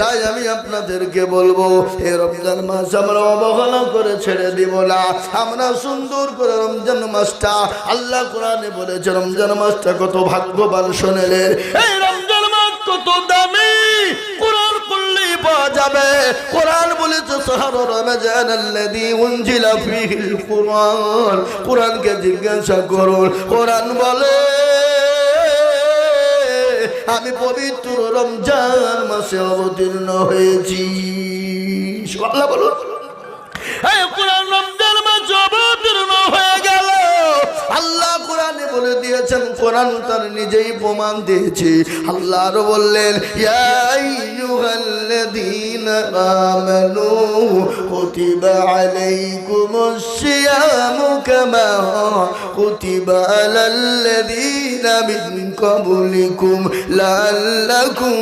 তাই আমি আপনাদেরকে বলবো এই রমজান মাস আমরা অবহেলা করে ছেড়ে দিব না। আমরা সুন্দর করে রমজান মাসটা, আল্লাহ কোরআনে বলেছে রমজান মাসটা কত ভাগ্যবান শোনেলেন, এই রমজান মাস কত দামি, কোরআন পড়লেই পাওয়া যাবে। কোরআন বলেছে শাহরু রমাজানাল্লাযী উনজিলা ফীহিল কুরআন, কোরআনকে জিজ্ঞাসা করুন, কোরআন বলে আমি পবিত্র রমজান মাসে অবতীর্ণ হয়েছি। সুবহানাল্লাহ বলুন। এই কোরআন রমজান মাসে অবতীর্ণ হয়ে গেল। আল্লাহ কোরআনে বলে দিয়েছেন, কোরআন তার নিজেই প্রমাণ দিয়েছে। আল্লাহ আরো বললেন ইয়া আইয়ুহাল্লাযীনা আমানু কুতিবা আলাইকুমুস সিয়ামু কামা কুতিবা আলাল্লাযীনা মিন ক্বাবলিকুম লাআল্লাকুম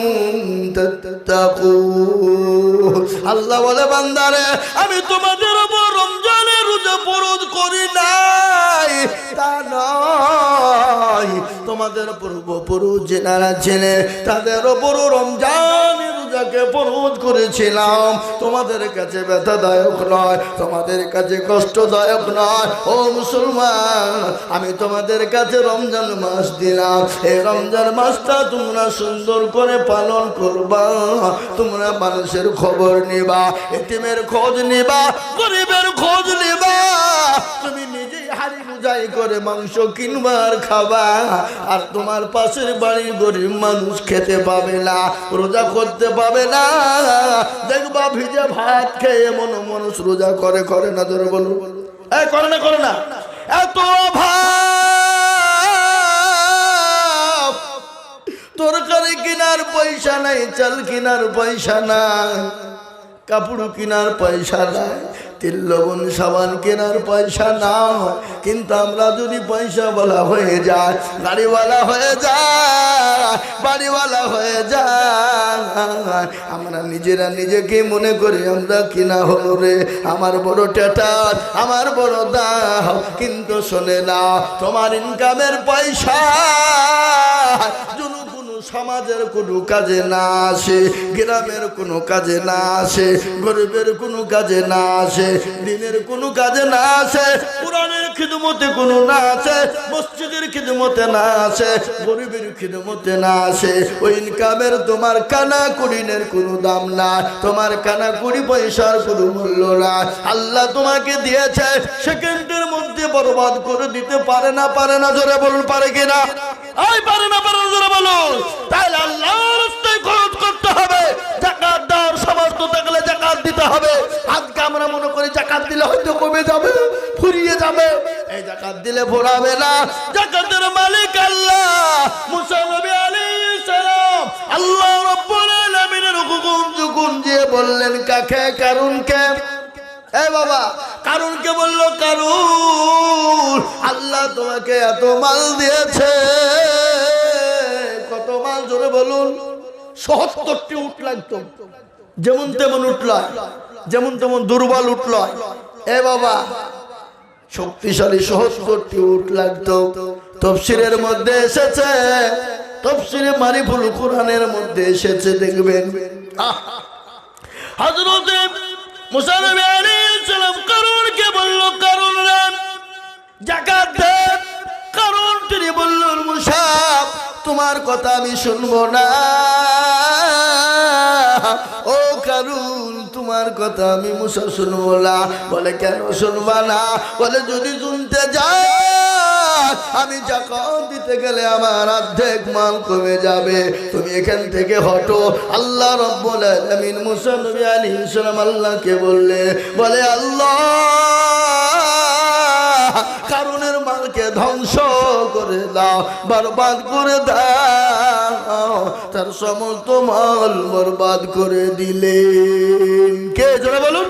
তাত্তাকুন। আল্লাহ বলে বান্দারে আমি তোমাদের উপর রমজানের রোজা ফরজ করি নাই, তা নয়, তোমাদের পূর্বপুরুষ যারা ছিলেন তাদের উপর রমজানের রোজাকে ফরজ করেছিলাম। তোমাদের কাছে ব্যথাদায়ক নয়, তোমাদের কাছে কষ্টদায়ক নয়। ও মুসলমান, আমি তোমাদের কাছে রমজান মাস দিলাম। এই রমজান মাসটা তোমরা সুন্দর করে পালন করবা। তোমরা মানুষের খবর নিবা, এতিমের খোঁজ নিবা, গরিবের খোঁজ নিবা। তুমি নিজেই হাড়ি বুঝাই করে মাংস কিনবার খাবা, আর তোমার পাশের বাড়ির গরিব মানুষ খেতে পাবে না, রোজা করতে পাবে না। দেখবা ভিজে ভাত খেয়ে মন মানুষ রোজা করে, করে না? ধরে বলুন, করে না, করে না? এত অভাব, তরকারি কেনার পয়সা নাই, চাল কেনার পয়সা নাই, কাপড় কেনার পয়সা নাই, তেল লবণ সাবান কেনার পয়সা না। কিন্তু আমরা যদি পয়সা বলা হয়ে যায়, গাড়িওয়ালা হয়ে যায়, বাড়িওয়ালা হয়ে যায়, আমরা নিজেরা নিজেকে মনে করি আমরা কিনা হলো রে, আমার বড় টেটার, আমার বড় দাম। কিন্তু শোনে না, তোমার ইনকামের পয়সা সমাজের কোনো কাজে না আসে, গ্রামের কোনো কাজে না আসে, গরিবের কোনো কাজে না আসে, দিনের কোনো কাজে না আসে, কোরআনের খিদমতে কোনো না আসে, মসজিদের খিদমতে না আসে, গরিবের খিদমতে না আসে। ওই ইনকামের তোমার কানা কুড়িনের কোনো দাম না, তোমার কানা কুড়ি পয়সার কোনো মূল্য না। আল্লাহ তোমাকে দিয়েছে, সেকেন্ডের মধ্যে বরবাদ করে দিতে পারে না? পারে না? জোরে বলুন, পারে কিনা? পারে না? পারে না? জোরে বলুন। তাহলে আল্লাহর রাস্তায় খরচ করতে হবে। যাকাত দেওয়ার সামর্থ্য থাকলে যাকাত দিতে হবে। আজকে আমরা মনে করি যাকাত দিলে হয়তো কমে যাবে, ফুরিয়ে যাবে। এই যাকাত দিলে ফুরাবে না। যাকাতের মালিক আল্লাহ। মুসা নবী আলাইহিস সালাম আল্লাহ রাব্বুল আলামিনের হুকুম যখন দিয়ে বললেন কাকে? কারুনকে। বাবা, কারুনকে বললো, কারুন আল্লাহ তোমাকে এত মাল দিয়েছে। কত মাল? জোরে বলুন। ৭৭টি উট লাগতো, যেমন তেমন উঠল, যেমন তেমন দুর্বল উঠল। বাবা, শক্তিশালী ৭৭টি উট লাগতো। তাফসীরের মধ্যে এসেছে, তাফসীরে মারিফুল কুরআনের মধ্যে এসেছে, দেখবেন হযরত মুসা নবী আলাইহিস সালাম কারুনকে বলল, কারুন রে যাকাত দে। কারুন তিনি বলল, মুসা তোমার কথা আমি শুনবো না। ও কারুন, তোমার কথা আমি মুসা শুনবো না। বলে কেন শুনবা না? বলে যদি শুনতে যাই আমি যাকাত দিতে গেলে আমার অর্ধেক মাল কমে যাবে। তুমি এখান থেকে হটো। আল্লাহ রাব্বুল আলামিন মুসা নবী আলাইহিস সালাম আল্লাহকে বললে, বলে আল্লাহ কারুনের মালকে ধ্বংস করে দাও, বরবাদ করে দাও। তার সমস্ত মাল বরবাদ করে দিলেন। কে? জোরে বলুন,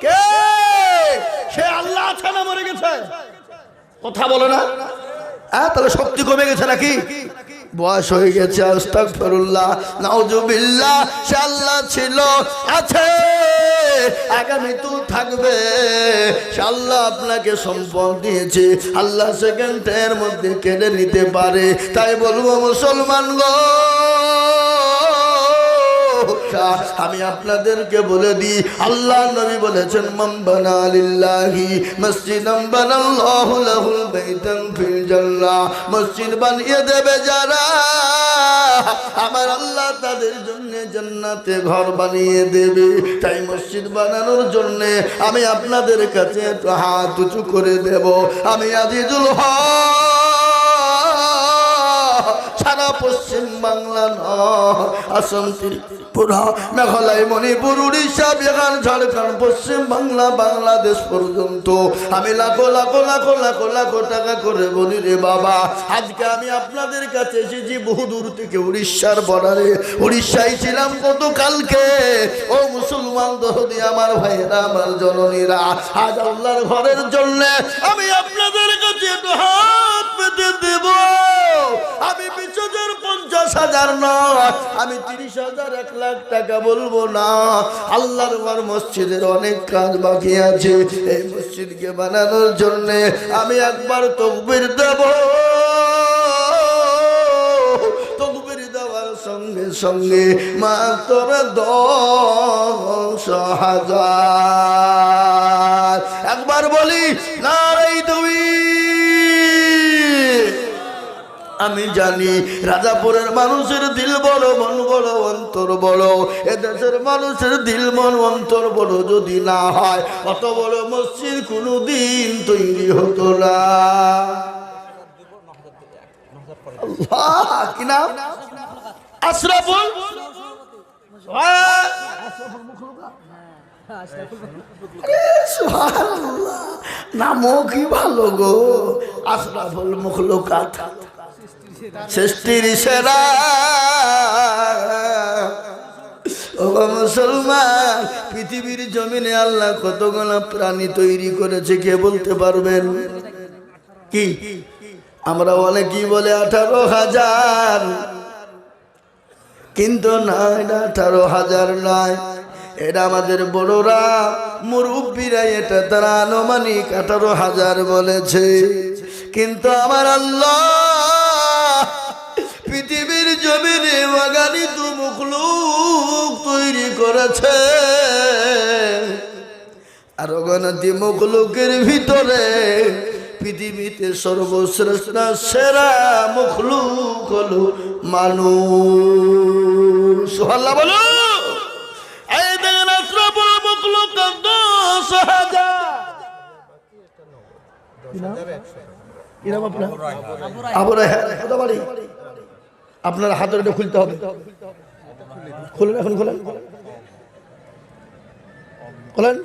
কে? সে আল্লাহ আছে না মরে গেছে? কথা বলে না। তাহলে শক্তি কমে গেছে নাকি? বয়স হয়ে গেছে। আস্তাগফিরুল্লাহ, নাউজুবিল্লাহ। সে আল্লাহ ছিল, আছে, আগামী তো থাকবে। সে আল্লাহ আপনাকে সম্পদ দিয়েছে, আল্লাহ সেকেন্ডের মধ্যে কেড়ে নিতে পারে। তাই বলবো মুসলমান গো, ভালোবাসা। আমি আপনাদেরকে বলে দিই, আল্লাহ নবী বলেছেন, মান বানা লিল্লাহি মসজিদান বানাল্লাহু লাহুল বাইতান ফিল জান্নাহ। মসজিদ বানিয়ে দেবে যারা, আমার আল্লাহ তাদের জন্য জান্নাতে ঘর বানিয়ে দেবে। তাই মসজিদ বানানোর জন্য আমি আপনাদের কাছে একটু হাত উঁচু করে দেব। আমি আজিজুল হক সারা পশ্চিম বাংলা নয়, আসাম, ত্রিপুরা, মেঘালয়, মণিপুর, উড়িষ্যা, বিহার, ঝাড়খণ্ড, পশ্চিম বাংলা, বাংলাদেশ পর্যন্ত আমি লাখো লাখো লাখো লাখো লাখো টাকা করে বলি রে বাবা, আজকে আমি আপনাদের কাছে এসেছি বহু দূর থেকে, উড়িষ্যার বর্ডারে। উড়িষ্যায় ছিলাম গতকালকে। ও মুসলমান দরদি আমার ভাইয়েরা, আমার জননীরা, আজ আল্লাহর ঘরের জন্য আমি আপনাদের কাছে একটু হাত পেতে দেব। আমি 20,000-50,000 নয়, আমি 30,000 1 লাখ টাকা বলবো না। আল্লাহর ঘর মসজিদের অনেক কাজ বাকি আছে। এই মসজিদকে বানানোর জন্য আমি একবার তাকবীর দেব। তাকবীর দেওয়ার সঙ্গে সঙ্গে মাত্র 10,000। একবার বলি নারে তাকবীর। আমি জানি রাজাপুরের মানুষের দিল বড়, মন বড়, অন্তর বড়। এদেশের মানুষের দিল মন অন্তর বড় যদি না হয়, অত বড় মসজিদ কোনোদিন তৈরি হতো না। কি নাম? আশরাফুল নামও কি ভালো গো, আশরাফুল মখলুকাত, সৃষ্টির সেরা। ও মুসলমান, পৃথিবীর জমিনে আল্লাহ কতগুলো প্রাণী তৈরি করেছে কে বলতে পারবেন? কি আমরা অনেকেই বলে 18,000, কিন্তু না, এটা 18,000 নয়। এটা আমাদের বড়রা, মুরব্বীরা, এটা তারা আনুমানিক 18,000 বলেছে। কিন্তু আমার আল্লাহ পৃথিবীর জমিনে অগণিত মখলুক তৈরি করেছে। আর অগণিত মখলুকের ভিতরে পৃথিবীতে সর্বশ্রেষ্ঠ সেরা মখলুক হলো মানুষ। সুবহানাল্লাহ বলো। এই দেখেন আশরাফুল মখলুক 10,000। আপনার হাতের এটা খুলতে হবে। খুলেন, এখন খোলেন, খোলেন।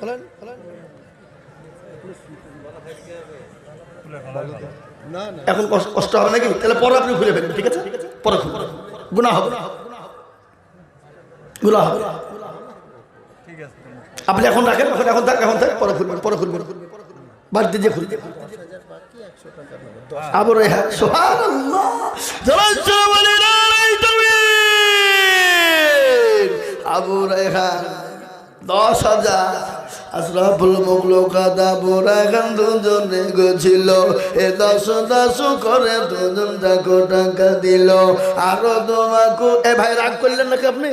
এখন কষ্ট হবে নাকি? তাহলে পরে আপনি খুলে ফেলবেন, ঠিক আছে? পরে খুলবেন, গুনাহ হবে, গুনাহ হবে। আপনি এখন রাখেন, এখন থাক, পরে খুলবেন, পরে খুলবেন, বাড়িতে যে খুলবেন। আবু রায়হান, সুবহানাল্লাহ, আবু রায়হান 10,000। আশরাফুল মখলুকাত আবু রায়হান দুজনে গেছিল। এ 10 করে দুজন টাকা দিল। আরো তোমাকে এ ভাই রাগ করলেন নাকি? আপনি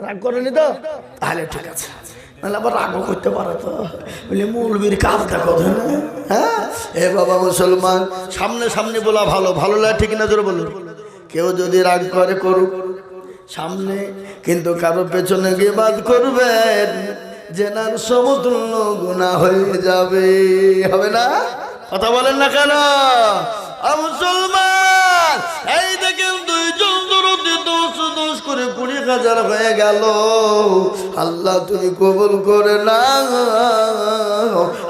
রাগ করেনি তো? তাহলে ঠিক আছে, নাহলে আবার রাগও করতে পারে তো। বলে মৌলবীর কাজটা কথা না। হ্যাঁ, এ বাবা মুসলমান, সামনে সামনে বলা ভালো, ভালো লাগে ঠিক না? জোরে বলুন। কেউ যদি রাগ করে করুক সামনে, কিন্তু কারো পেছনে গিয়ে বাদ করবেন, জেনার সমতুল্য গুনাহ হয়ে যাবে। হবে না? কথা বলেন না কেন? মুসলমান, এই দেখেন 2 জন দরদি 10 করে 20,000 হয়ে গেল। আল্লাহ তুমি কবুল করে না,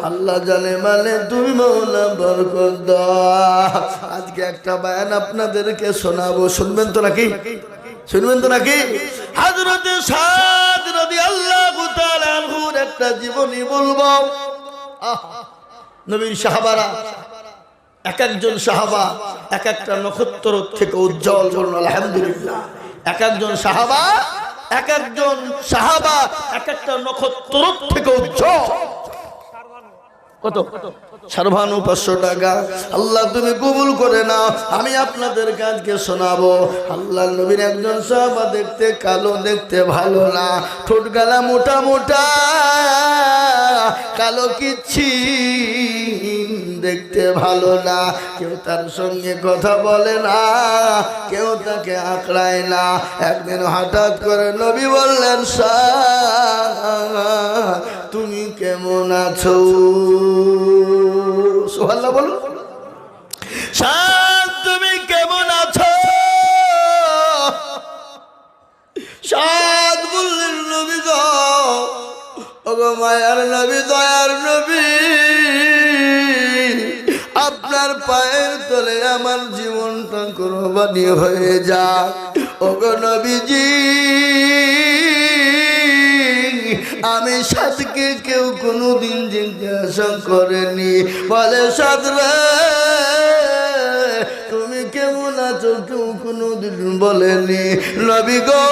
আল্লাহ জানে মানে তুমি মওলা বরকত দাও। আজকে একটা বয়ান আপনাদেরকে শোনাবো, শুনবেন তো নাকি? শুনবেন তো নাকি? হযরত সাদ রাদিয়াল্লাহু তাআলা আনহুর একটা জীবনী বলবো। নবীর সাহাবারা, এক একজন সাহাবা এক একটা নক্ষত্র থেকে উজ্জ্বল। বলুন আলহামদুলিল্লাহ। এক একজন সাহাবা এক একটা নক্ষত্র থেকে উজ্জ্বল। কত? সারভানু 500 টাকা। আল্লাহ তুমি কবুল করে নাও। আমি আপনাদের কাজকে শোনাবো। আল্লাহ নবীর একজন সাহাবা দেখতে কালো, দেখতে ভালো না, ঠোঁট গালা মোটা মোটা, কালো কিচ্ছি, দেখতে ভালো না। কেউ তার সঙ্গে কথা বলে না, কেউ তাকে আঁকড়ায় না। একদিন হঠাৎ করে নবী বললেন, তুমি কেমন আছো? সুবহানাল্লাহ বলো। শাদ তুমি কেমন আছো? শাদ বললেন, নবী গো, ওগো মায়ার নবী, দয়ার নবী, আপনার পায়ের তলে আমার জীবনটা কুরবানি হয়ে যাক। ওগো নবীজি, আমি সাদকে কেউ কোনোদিন জিজ্ঞাসা করেনি। বলে, সাদ রে তুমি কেমন আছো? কেউ কোনোদিন বলেনি। নবী গো,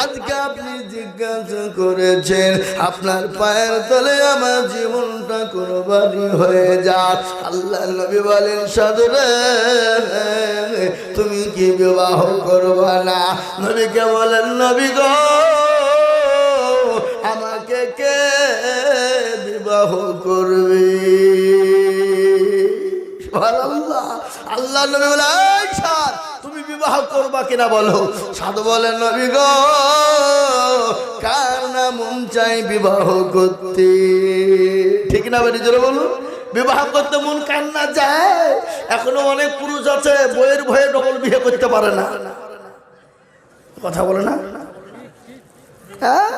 আজকে আপনি জিজ্ঞাসা করেছেন, আপনার পায়ের তলে আমার জীবনটা কুরবানি হয়ে যাক। আল্লাহ নবী বলেন, সাদ রে তুমি কি বিবাহ করবা না? নবীকে বলেন, নবী গো, আমাকে কে বিবাহ করবে? আল্লাহ আল্লাহ নবী বলে, সাদ তুমি বিবাহ করবা কিনা বলো। সাধু বলেন, নবী গো, কার না মন চাই বিবাহ করতে? ঠিক না বেটি, জোরে বলো। বিবাহ করতে মন কার না যায়? এখনো অনেক পুরুষ আছে বইয়ের ভয়ে ডবল বিয়ে করতে পারে না। কথা বলে না? হ্যাঁ,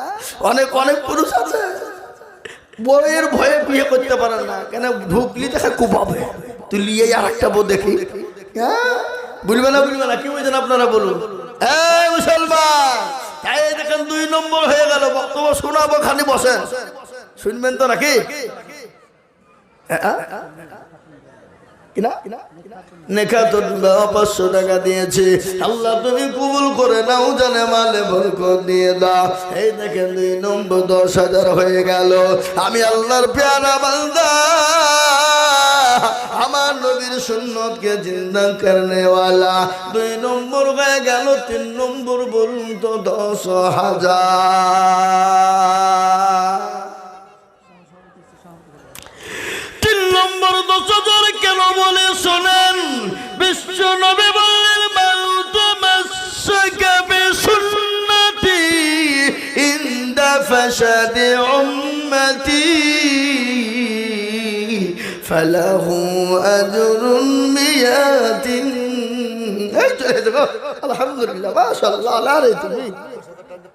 অনেক অনেক পুরুষ আছে বইয়ের ভয়ে বিয়ে করতে পারে না। কেন? ঢুকলি দেখা কুপাবে, তুই লিয়ে আর একটা বউ দেখি। হ্যাঁ, বুঝবে না, বুঝবে না, কি বলছেন আপনারা বলুন। এই মুসলমান, তাই দেখেন 2 নম্বর হয়ে গেল। বক্তব্য শোনাবো, খালি বসেন, শুনবেন তো নাকি? নেখা তো 500 টাকা দিয়েছে। আল্লাহ তুমি কবুল করে নাও, জানে মালে বরকত দিয়ে দাও। এই দেখেন 2 নম্বর 10,000 হয়ে গেল। আমি আল্লাহর প্যারা বান্দা, আমার নবীর সুন্নতকে জিন্দা করনে वाला। 2 নম্বর হয়ে গেল। 3 নম্বর বলুন তো 10,000। 3 নম্বর 10,000 কেন বলে শোনেন। বিশ্ব নবী বললেন, মান তামাসসাকা বিসুন্নতি ইনদা ফাসাদি উম্মতি ফালাহু আজরুন মিয়াতিন। এই তো দেখো, আলহামদুলিল্লাহ, মাশাআল্লাহ। আরে তুমি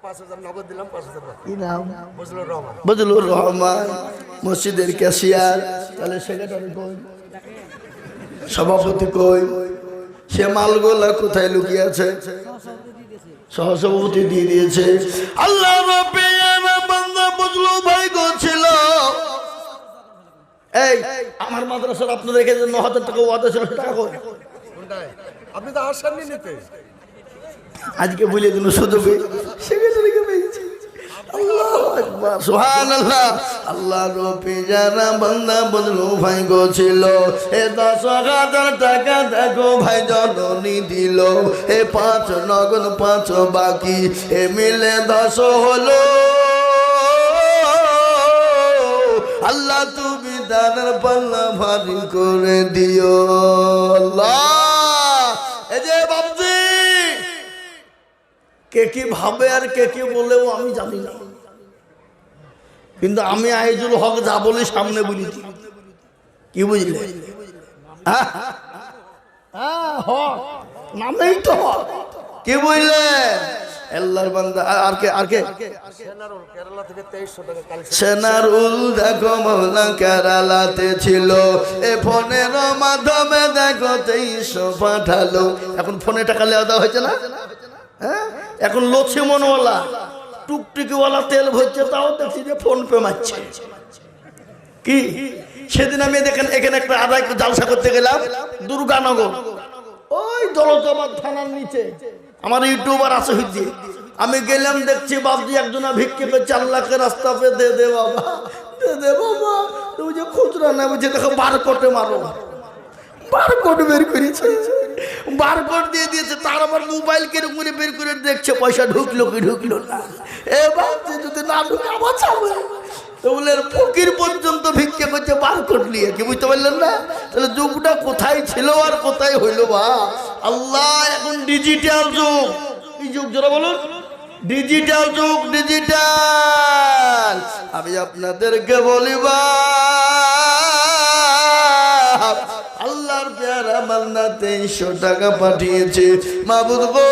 5,000 নগদ দিলাম, 5,000 কি নাম? বজলুর রহমান। বজলুর রহমান মসজিদের ক্যাশিয়ার। তাহলে সেক্রেটারি কই? সভাপতি কই? সে মালগোলা কোথায় লুকিয়ে আছে? সহসভাপতি দিয়ে দিয়েছে। আল্লাহ রাব্বিল বান্দা বজলু ভাই গো ছিল। এই আমার মাদ্রাসার আপনাদের কাছে 9,000 টাকা ওয়াদা ছিল, টাকা কই? আপনি তো আসেননি নিতে। আজকে বলে দিন শুধু সেক্রেটারিকে পেয়েছি। আল্লাহু আকবার, সুবহানাল্লাহ। আল্লাহ রব্বি যারা বান্দা বজলু ভাই গো ছিল। এ 10,000 টাকা দেখো ভাই জননী দিল। এ 5 নগদ 5 বাকি, এ মিলে 10 হলো। আল্লাহ তুমি দানের পাল্লা ভারী করে দিও। আল্লাহ, এই যে বাবজি, কে কি ভাবে আর কে কি বলেও আমি জানি না, কিন্তু আমি আইজুল হক যা বলি সামনে বলি। কি বুঝলে? হক নামেই তো হক। কি বুঝলে? আল্লাহর বান্দা। আর কে? আর কে? কেরালা থেকে 2300 টাকা কালেকশন। সেনারুল দেখো মৌলা কেরালাতে ছিল। এ ফোনের মাধ্যমে দেখো 2300 পাঠালো। এখন ফোনে টাকা লেওয়া দেওয়া হয়েছে না? হ্যাঁ, এখন লক্ষ্মণওয়ালা টুকটুকিওয়ালা তেল ভরছে, তাও দেখছি যে ফোন পে মারছে। কি সেদিন আমি দেখেন এখানে একটা আদায় জালসা করতে গেলাম দুর্গানগর, ওই দৌলতাবাদ থানার নিচে। আমার ইউটিউবার আছে হইতে, আমি গেলাম দেখছি বাবজি একজনা ভিক্ষে করছে, আল্লাহকে রাস্তা পে দে দে বাবা। দে বাবা, তুমি যে খুচরা না বুঝে দেখো বারকোডে মারো, বারকোড বের করেছে, বারকোড দিয়ে দিয়েছে, তার আবার মোবাইল কিরকম করে বের করে দেখছে পয়সা ঢুকলো কি ঢুকলো না। এ ভাবছে যদি না ঢুকে আবার যাবে, তো বলে ফকির পর্যন্ত ভিক্ষা করছে বারকোড নিয়ে, কি বুঝতে পারলেন না? তাহলে যুগটা কোথায় ছিল আর কোথায় হইলো বা আল্লাহ। এখন ডিজিটাল যুগ, কি যুগ জোরা বলুন? ডিজিটাল যুগ, ডিজিটাল। আমি আপনাদেরকে বলিবা আল্লাহর পেয়ারা বান্দা 2300 টাকা পাঠিয়েছে, মাবুদ গো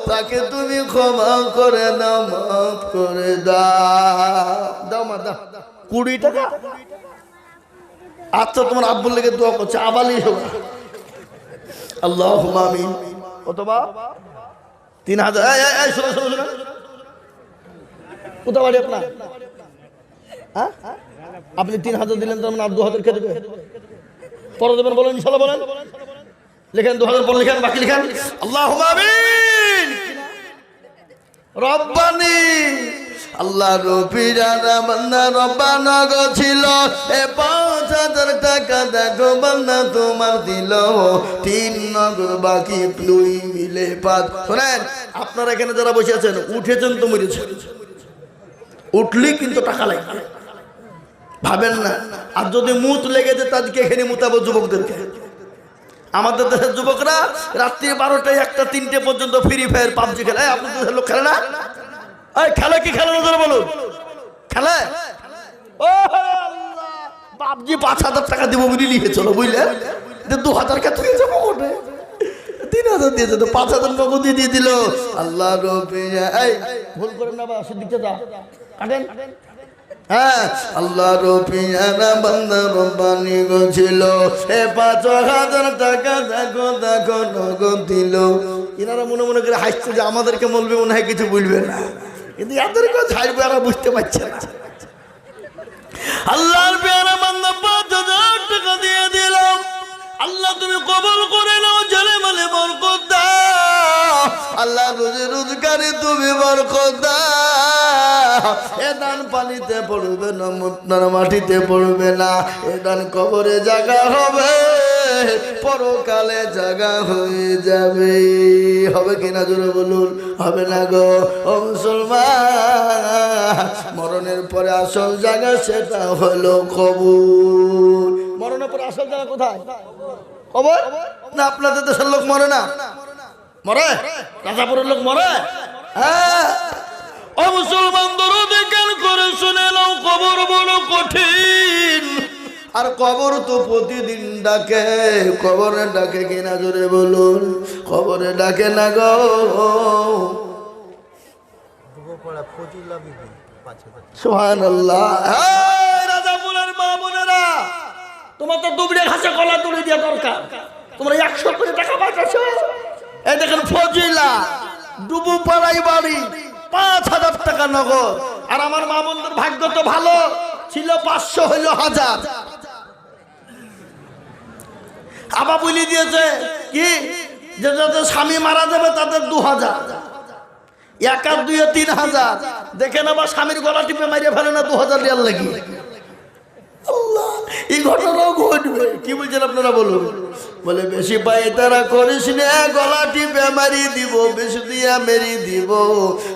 তাকে তুমি ক্ষমা করে দাও, মাফ করে দাও। দাও মা দাও 20 টাকা। আচ্ছা তোমার আব্বুর লেগে দোয়া করছে, আবালি হোক আল্লাহুম্মা আমিন। অথবা 3000। এই শোনো শোনো শোনো, কোথা বাড়ি আপনার? হ্যাঁ আপনি 3000 দিলেন, তার মানে আর 2000 কে দেবে? পরে দেবেন বলেন, ইনশাআল্লাহ বলেন। লিখেন 2000 পর লিখেন, বাকি লিখেন আল্লাহুম্মা আমিন। রব্বানি আল্লাহ রবিরানা বান্দা রব্বানা গো ছিল, এ 5000 টাকা দেখো বান্দা তোমার দিল, 3 নগদ বাকি 2 মিলে 5। শোনেন আপনারা এখানে যারা বসে আছেন, উঠেছেন তো মরেছেন, উঠলি কিন্তু টাকা লাগবে, ভাবেন না। আর যদি মুত লেগেছে তাদেরকে এখানে মুতাবো যুবকদেরকে। আমাদের দেশের যুবকরা রাত্রি 12টায় 1টা 3টে পর্যন্ত ফ্রি ফায়ার পাবজি খেলে। আপনাদের দেশের লোক খেলে না? এই খেলে কি খেলে না বলুন? খেলে। ও আল্লাহ, পাবজি 5000 টাকা দিব বুঝলি লিখে চলো, বুঝলে 2000 কে তুই যাবো কোটে, 3000 দিয়েছে তো 5000 নগদ দিয়ে দিল। আল্লাহ রবিয়া এই ভুল করেন না বা সেদিকে যা কাটেন। হ্যাঁ আল্লাহ রবিয়ানা বান্দা রব্বানি গো ছিল, এ 5000 টাকা দেখো দেখো নগদ দিল। এনারা মনে মনে করে হাসছে যে আমাদেরকে বলবে মনে হয় কিছু বলবে না, কিন্তু এদেরকে ছাড়বে এরা বুঝতে পারছে না। আল্লাহর পেয়ারা বান্দা 5000 টাকা দিয়ে দিলাম। আল্লাহ তুমি কবুল করে নাও, জেলে বলে বরকত দাও। আল্লাহ রোজে রোজগারে তুমি বরকত দাও। এ দান পানিতে পড়বে না, মুতনার মাটিতে পড়বে না, এ দান কবরে জায়গা হবে, পরকালে জায়গা হয়ে যাবে। হবে কিনা জোরে বলুন? হবে না গো ও মুসলমান। মরণের পরে আসল জায়গা সেটা হলো কবর। মরণের পরে আসল জায়গা কোথায়? কবর না? আপনাদের দেশের লোক মরে না? মরে? রাজাপুরের লোক মরে? হ্যাঁ। ও মুসলমান দরদ জ্ঞান করে শুনে নাও, কবর বড় কঠিন। আর কবর তো প্রতিদিন ডাকে, কবরে ডাকে কিনা জোরে বলুন? কবরে ডাকে না গো। সুবহানাল্লাহ। রাজাপুরের মা বোনেরা, তোমার তো দুবড়ে ঘাসে কলা তুলে দেওয়া দরকার। তোমরা 100 কোটি টাকা পাঠাচ্ছ। এই দেখেন ফজিলা ডুবু পাড়াই বাড়ি 5000 টাকা নগদ। আর আমার মা বোনদের ভাগ্য তো ভালো ছিল, 500 হইল 1000। আবার বলি দিয়েছে কি যে যাদের স্বামী মারা যাবে তাদের 2000, 1 আর 2 3000। দেখেন আবার স্বামীর গলা টিপে মারিয়ে ফেলে না 2000 রিয়াল লাগি। আল্লাহ, এই ঘটনাও ঘটবে। কি বলছেন আপনারা বলুন? বলে বেশি পায়ে তারা করিস না, গলা টিপে মারিয়ে দিব, বেশি দিয়া মেরি দিব।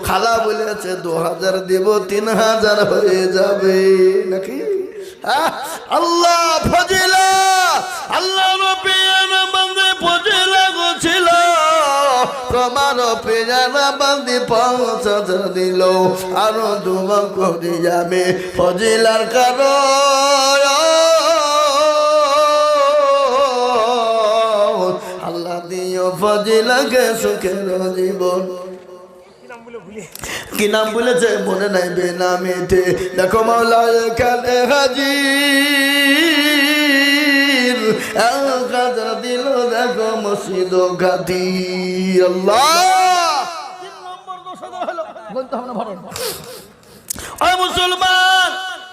খালা বলেছে 2000 দিব, 3000 হয়ে যাবে নাকি? আল্লাহ ফজিলা, আল্লাহ রবিয়ানা বান্দে ফজিলা গোছিল, তোমার পেয়ারা বান্দি 5000 দিল। আরো দুমা করে যাবে ফজিলার কারণ। আল্লাহ দিও ফজিলাকে সুখের জীবন। কি নাম বলেছে মনে নাই বেনামিতে? দেখো মাওলা এখানে হাজির, 1000 দিল দেখো মসজিদ গাদি। আল্লাহ 3 নম্বর 10,000 হলো বলতে হবে না ভরণ। ও মুসলমান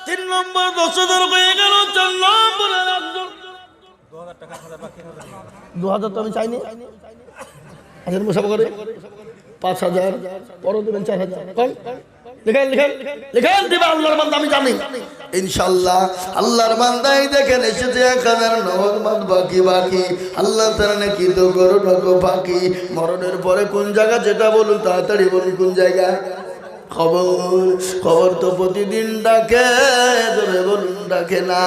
3 নম্বর 10,000 হয়ে গেল। 4 নম্বরের একজন 2000 টাকা বাকি। 2000 তো আমি চাইনি। আচ্ছা মুসাফা করে 5000 পরে দেবেন 4000। লিখেন লিখেন লিখেন দিবে আল্লাহর বান্দা, আমি জানি ইনশাআল্লাহ। আল্লাহর বান্দাই দেখেন এসেছে 1009 বাকি বাকি। আল্লাহ তাআলা নাকি তো করো ঢোকো বাকি। মরণের পরে কোন জায়গা যেটা বলুন, তাড়াতাড়ি বলুন কোন জায়গা। খবর খবর তো প্রতিদিন ডাকে, ধরে বলুন ডাকে না।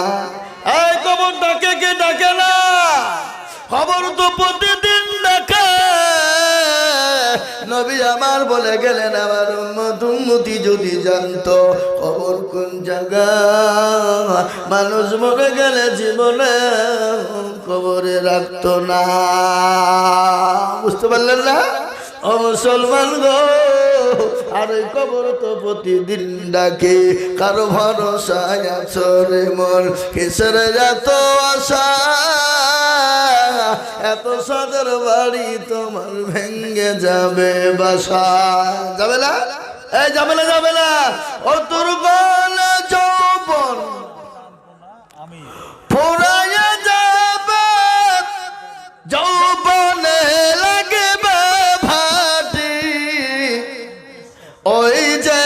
এই খবর ডাকে কে ডাকে না? খবর তো প্রতিদিন ডাকে। নবী আমার বলে গেলেন, আমার উম্মত উম্মতি যদি জানতো খবর কোন জায়গা, মানুষ মরে গেলে জীবনে খবরে রাখতো না। বুঝতে পারলেন না? ও মুসলমান গো, আর ওই কবর তো প্রতিদিন ডাকে। কারো ভরসায় আছো রে মন, কিসের এত আশা? এত সাদের বাড়ি তোমার ভেঙ্গে যাবে বাসা। যাবে না? এই যাবে না, যাবে না। ও তোর গলে যৌবন ফুরাইয়া যাবে, যৌবনে লাগবে ভাটি। ওই যে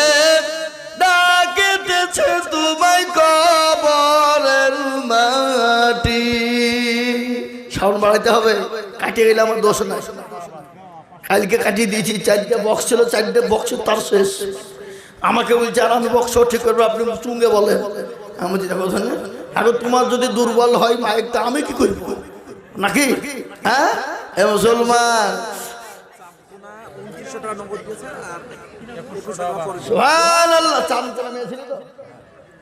ডাকিতেছে তোমায় কবরের মাটি। সাউন্ড বাড়াইতে হবে, কাটিয়ে গেলে আমার দোষ নাই। কালকে কাটিয়ে দিয়েছি, 4টে বক্স ছিল, 4টে বক্স তার শেষ। আমাকে বলছে আর আমি বক্স ঠিক করবো, আপনি চুঙ্গে বলেন। আমি যেটা কথা না, আগে তোমার যদি দুর্বল হয় মাইকটা আমি কি করব নাকি? হ্যাঁ এ মুসলমান, সুবহানাল্লাহ। চাঁদ নামিয়েছিল তো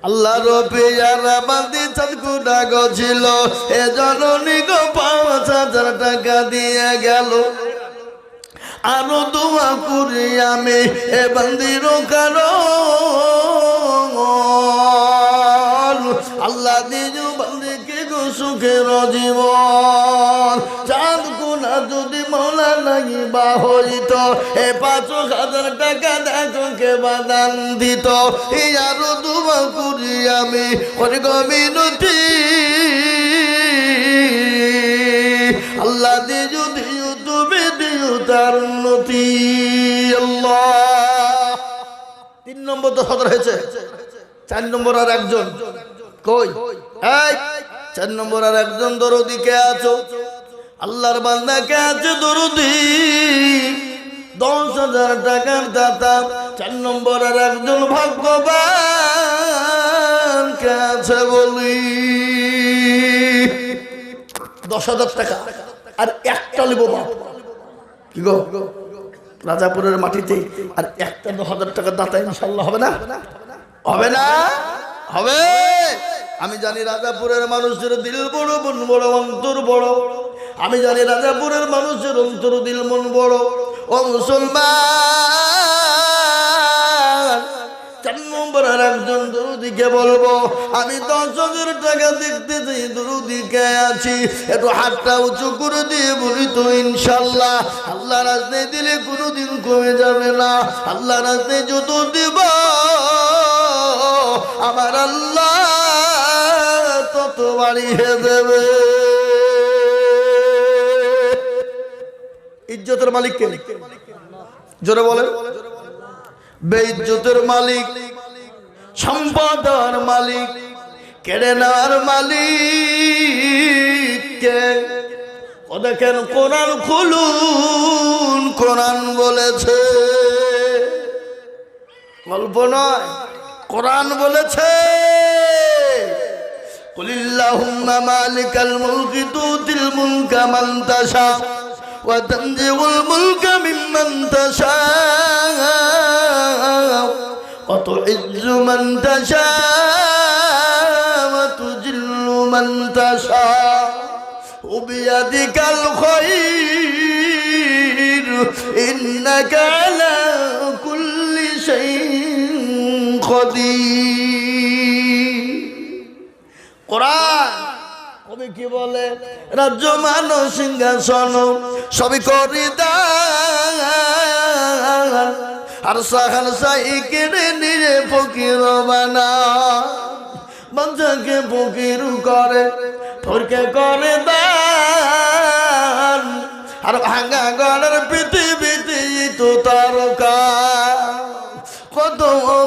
আল্লাহ রবে যারা বান্দি চাঁদ কুড়া গছিল, এ জননী গো 5,000 টাকা দিয়ে গেল। আরো দোয়া করি আমি এ বান্দির কারণ, আল্লাহ দিজু বান্দিকে গো সুখের জীবন। চাঁদ কোনা যদি মৌলা লাগিবা হইত, এ 5,000 টাকা দেখো কে বাদান দিত। এই আরো দোয়া করি আমি করি গো মিনতি, আল্লাহ দিজু দিও তুমি দিও তার উন্নতি। আল্লাহ 3 নম্বর 10,000 হয়েছে। 4 নম্বর আর একজন কই? এই 4 নম্বর আর একজন দরদি কে আছো? আল্লাহর বান্দা কে আছে দরদি? 10,000 টাকার দাতা। 4 নম্বর আর একজন ভাগ্যবান কে আছে বলি? 10,000 টাকা আর একটা লিব বাপ। কি গো রাজাপুরের মাটিতে আর একটা 10,000 টাকার দাতা ইনশাআল্লাহ হবে না? হবে না? হবে। আমি জানি রাজাপুরের মানুষের দিল বড়, মন বড়, অন্তর বড়। আমি জানি রাজাপুরের মানুষের অন্তর, দিল, মন বড়। ও মুসলমান, 4 নম্বর আর একজন দরদিকে বলবো, আমি 10,000 টাকা দেখতে চাই, দরদিকে আছি। একটু হাতটা উঁচু করে দিয়ে বলি তো ইনশাল্লাহ। আল্লাহ রাস্তায় দিলে কোনোদিন কমে যাবে না। আল্লাহ রাস্তায় যত দিব আমার আল্লাহ তত বাড়িয়ে দেবে। ইজ্জতের মালিক কে? জোরে বলেন। বেইজ্জতের মালিক, সম্পদের মালিক, কেড়ে নেওয়ার মালিক কে? ও দেখেন কোরআন খুলুন, কোরআন বলেছে, গল্প নয়, কোরআন বলেছে। কুলিল্লাহুম্মা মালিকাল মুলকি তুতিল মুলকা মান তাশা ওয়া তানজিউল মুলকা মিম্মান তাশা ওয়া তুইজ্জু মান তাশা ওয়া তুজিল্লু মান তাশা ওয়া বিয়াদিকাল খায়র ইন্নাকা আলা কুল্লি শাইইন কাদির। কোরআন কবি কি বলে? রাজ্য মানো সিংহাসন সবই করি দান, আর সাহাল সাই কেড়ে নিয়ে ফকির বানা। বাঞ্চাকে ফকির করে, ফরকে করে দান, আর ভাঙা গড়ের পৃথিবীতে তো তারকা। কত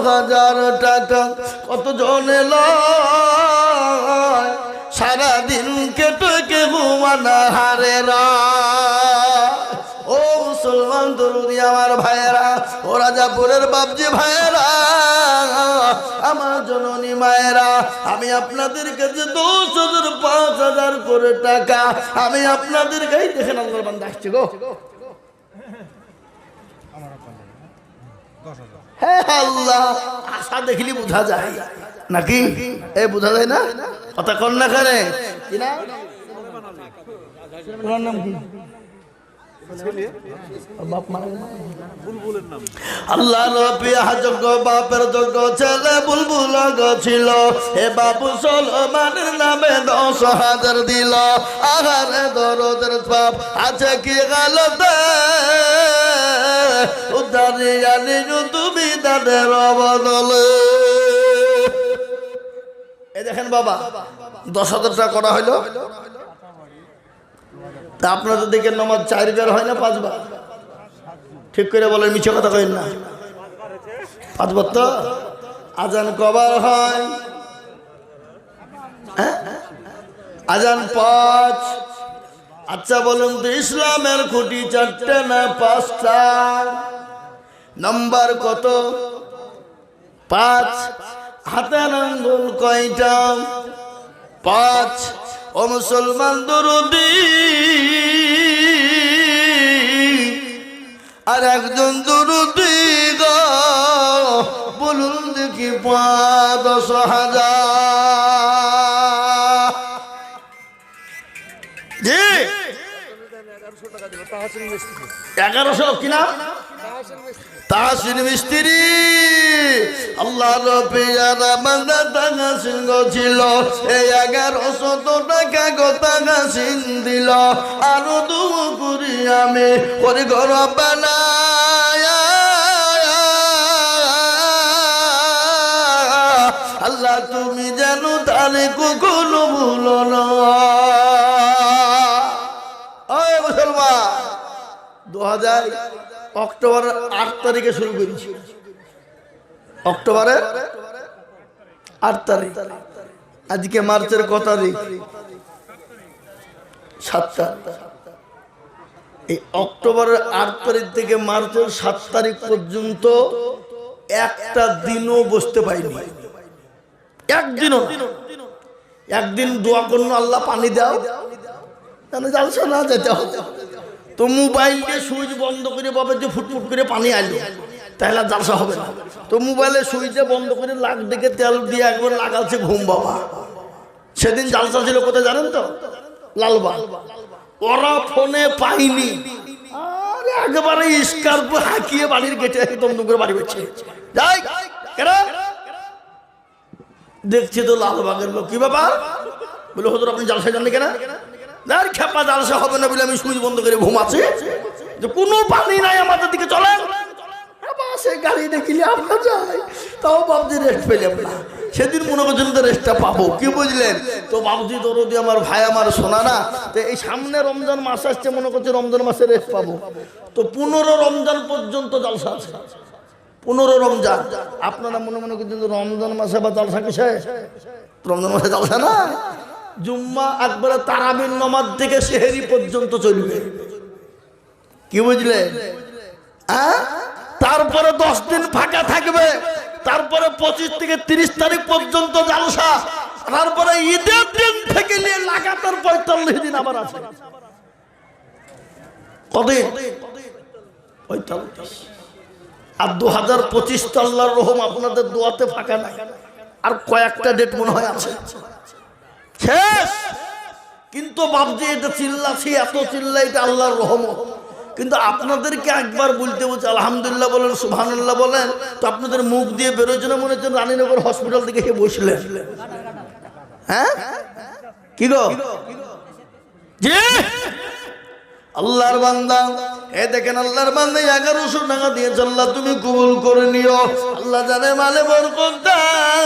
হাজার টাকা কত জনে লয় সারাদিন কেটে কে ঘুমানা হারে ও মুসলমান দরুদি আমার ভাইয়েরা, ও রাজাপুরের বাপজি ভাইয়েরা, আমার জননী মায়েরা, আমি আপনাদের কাছে 10,000 5,000 করে টাকা আমি আপনাদের কাছে দেখেন আল্লাহর বান্দা আসছে গো। হ্যাঁ আল্লাহ, আশা দেখলি বোঝা যায় নাকি? এ বোঝা যায় না? কথা কন না কারে কি না? তোমার নাম কি? আল্লাহ নবী যোগ্য বাপের যোগ্য ছেলে বুলবুল ছিল, এ বাবু সলমানের নামে 10,000 দিল। আহারে দরদের পাপ আছে কি গালতে উদ্ধারি আনি তুমি তাদের বদলে। এই দেখেন বাবা 10,000 টাকা করা হইলো, তা আপনাদের দিকে নামাজ 4 বার হয় না 5 বার? ঠিক করে বলেন, মিছে কথা কইেন না। 5 বার তো? আজান কবার হয়? আজান 5। আচ্ছা বলুন তো ইসলামের খুঁটি 4টা না 5টা? নাম্বার কত? 5। হাতের আঙ্গুল কয়টা? 5। ও মুসলমান দরুদি, আর একজন দরুদি গো বলুন দেখি 10,000 জি 1100 কিনা তাহসিন মিস্ত্রি। আল্লাহ রবিয়ার বান্দা তাহসিন গো ছিল, এই 1100 টাকা গো তাহসিন দিল। আরো দোয়া করি আমি ওর ঘর বানায়, আল্লাহ তুমি যেন তারে কখনো ভুলো না। ওই মুসলমান 2000 অক্টোবরের 8 তারিখে শুরু করেছি। অক্টোবরের 8 তারিখ, আজকে মার্চের কত তারিখ? 7 তারিখ। এই অক্টোবরের 8 তারিখ থেকে মার্চের 7 তারিখ পর্যন্ত একটা দিনও বসতে পাইনি, একদিনও। একদিন দোয়া করুন, আল্লাহ পানি দাও, জালসা না যেতে হবে। তো মোবাইল দিয়ে সুইচ বন্ধ করে পাবে যে ফুটফুট করে পানি আইলো, তাহলে জালসা হবে না। তো মোবাইলের সুইচে বন্ধ করে লাখ দিকে তেল দিয়ে একবার লাগাচ্ছে ঘুম বাবা। সেদিন জালসা ছিল কোথায় জানেন তো? লালবাগ। ওরা ফোনে পাইনি, আরে একেবারে স্কার্পো হাঁকিয়ে বাড়ির গেটে একদম করে বাড়ি বেছে যাই কেন দেখছি তো লালবাগের লোক। কি ব্যাপার? বলে হজুর আপনি জালসা জানেন কেন? আর খেপা জালসা হবে না বলে আমি সুইচ বন্ধ করে ঘুমাচ্ছি, যে কোনো পানি নাই আমাদের দিকে, চলেন সে গাড়ি দেখিলে আমরা যাই, তাও বাবজি রেস্ট পেলাম না। সেদিন মনে করছেন তো রেস্টটা পাবো, কি বুঝলেন? তো বাবজি দরদি আমার ভাই আমার শোনা না, তো এই সামনে রমজান মাস আসছে, মনে করছে রমজান মাসে রেস্ট পাবো। তো 15 রমজান পর্যন্ত জালসা আছে, 15 রমজান। আপনারা মনে মনে করছেন রমজান মাসে বা জালসা কিসে? রমজান মাসে জালসা না, জুম্মা একবারে তারাবির নামাজ থেকে সেহরি পর্যন্ত চলবে, কি বুঝলে? তারপরে 10 দিন ফাঁকা থাকবে, তারপরে 25 থেকে 30 তারিখ পর্যন্ত জালসা, তারপরে ঈদের দিন থেকে নিয়ে লাগাতার 45 দিন আবার আছে। কদিন? 45। আর 2025 তো আল্লাহর রহম আপনাদের দোয়াতে ফাঁকা নাই, আর কয়েকটা ডেট মনে হয় আছে শেষ। কিন্তু বাপজি এটা চিল্লাছি, এত চিল্লা, এটা আল্লাহর রহমত। কিন্তু আপনাদেরকে একবার বলতে বলছে আলহামদুলিল্লাহ বলেন, সুবহানাল্লাহ বলেন, তো আপনাদের মুখ দিয়ে বেরোচ্ছে না মনে হচ্ছে রানীনগর হসপিটাল থেকে এসে বসলেন। হ্যাঁ কি গো? জি আল্লাহর বান্দা, এ দেখেন আল্লাহর বান্দা 1100 টাকা দিয়েছে, আল্লাহ তুমি কবুল করে নিও। আল্লাহ জানে মালে বরকত দেয়।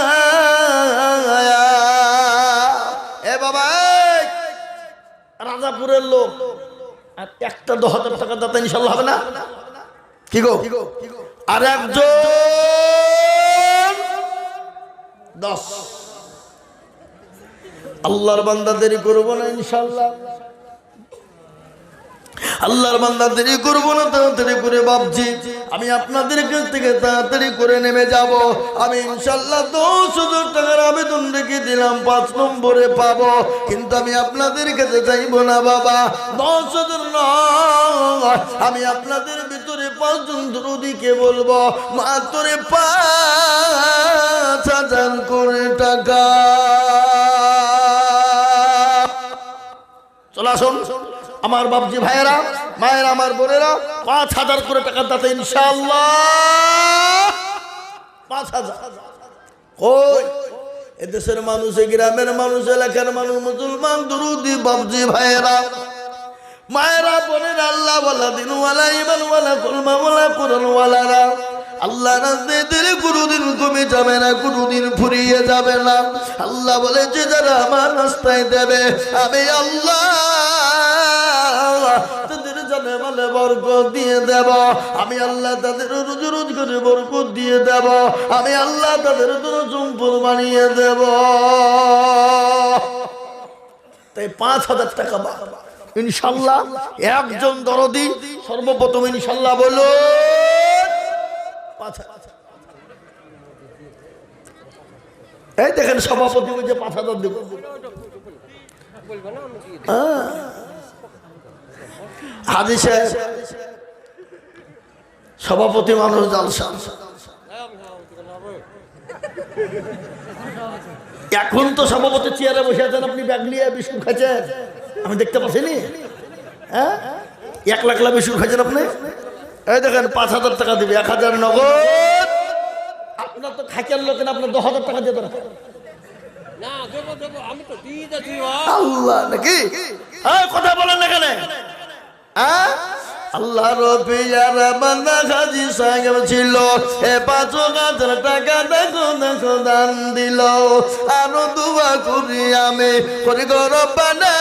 এ বাবা রাজাপুরের লোক, আর একটা 10,000 টাকা দাতা ইনশাল্লাহ হবে না? কি গো আর একজন 10। আল্লাহর বান্দা দেরি করবো না ইনশাআল্লাহ, আল্লাহর বান্দা দেরি করবো না, তাড়াতাড়ি করে ভাবছি আমি আপনাদের কাছ থেকে তাড়াতাড়ি করে নেমে যাব। আমি ইনশাআল্লাহ 10,000 টাকার আবেদন রেখে দিলাম, 5 নম্বরে পাবো, কিন্তু আমি আপনাদের কাছে চাইবো না বাবা, 10,000 নয়, আমি আপনাদের ভিতরে 5 জন দরুদিকে বলবো মাত্র 5,000 করে টাকা। চলে আসুন আমার বাপজি ভাইয়েরা, মায়েরা, আমার বোনেরা, 5,000 করে টাকার দাতা ইনশাআল্লাহ। 5,000 কই এদেশের মানুষ, গ্রামের মানুষ, এলাকার মানুষ, মুসলমান দরুদি বাপজি ভাইয়েরা, মায়েরা, বোনেরা, আল্লাহ ওয়ালা, দিন ওয়ালা, ইমান ওয়ালা, কলমা ওয়ালা, কোরআন ওয়ালারা, আল্লাহ রাস্তায় কোনোদিন কমে যাবে না, কোনোদিন ফুরিয়ে যাবে না। আল্লাহ বলেছে যারা আমার রাস্তায় দেবে আমি আল্লাহ তাদের জানে মালে বরকত দিয়ে দেব, আমি আল্লাহ তাদের রোজ রোজ করে বরকত দিয়ে দেব, আমি আল্লাহ তাদের জন্য সম্পদ বানিয়ে দেব। তাই 5,000 টাকা ইনশাআল্লাহ। একজন দরদি সর্বপ্রথম ইনশাআল্লাহ বলো 5,000। এই দেখেন সভাপতি বলছে 5,000 দেব। হাজী সাহেব সভাপতি মানুষ জালসা, এখন তো সভাপতি চেয়ারে বসে আছেন, আপনি ব্যাগ নিয়ে বিস্কুট খাচ্ছেন, আমি দেখতে পাচ্ছিনি। হ্যাঁ 1 লাখ বিস্কুট খাচ্ছেন আপনি। এই দেখেন 5,000 টাকা দিবে, 1,000 নগদ। আপনার তো খাকের লোক না, আপনার 10,000 টাকা দিয়ে দেবেন আল্লাহ নাকি? কথা বলেন না কেন? আল্লাহ রবিয়ার বান্দা হাজী সাহেব ছিল, 5,000 টাকা দেখো দেখো দান দিল। আরো দুয়া করি আমি করি গরবানা।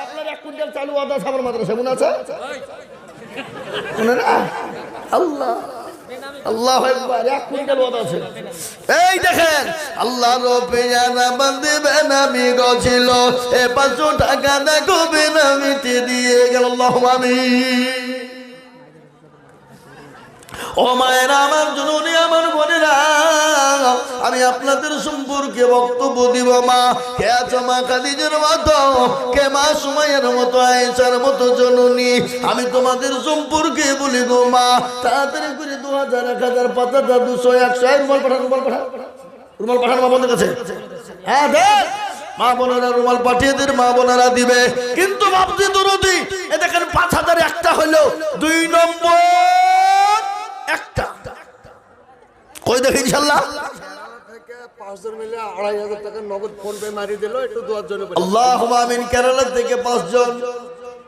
আপনার 1 কুইন্টাল চালু আদা সাবার মাদ্রাসা মনে আছে? আল্লাহ আল্লাহু আকবার, 1 কুইন্টাল ওয়াদা আছে। এই দেখেন আল্লাহ রবিয়ানা বান্দে বেনামি গছিল, 500 টাকা দেখো বেনামিতে দিয়ে গেল। আল্লাহু আমিন। ও মায়েরা, আমার জননী, আমার বোনেরা, আমি আপনাদের সম্পর্কে বক্তব্য দিব। মা কে আছো? মা খাদিজার মতো, কে মা সুমাইয়ার মতো, আয়েশার মতো জননী। আমি তোমাদের সম্পর্কে বলি গো মা, তাড়াতাড়ি করে 2,000, 1,000, 5,000, 200, 100 রুমাল পাঠান, রুমাল পাঠান, রুমাল পাঠান মা বোনের কাছে। হ্যাঁ দেখ, মা বোনেরা রুমাল পাঠিয়ে দেন, মা বোনেরা দিবে। কিন্তু বাপজি দরদি, এ দেখেন 5,000 একটা হলো, 2 নম্বর একটা কই দেখি ইনশাআল্লাহ। 5 জন মিলে 2,500 টাকা নগদ ফোন পে মারি দিল, একটু দোয়ার জন্য। আল্লাহুম্মা আমিন। কেরালা থেকে 5 জন,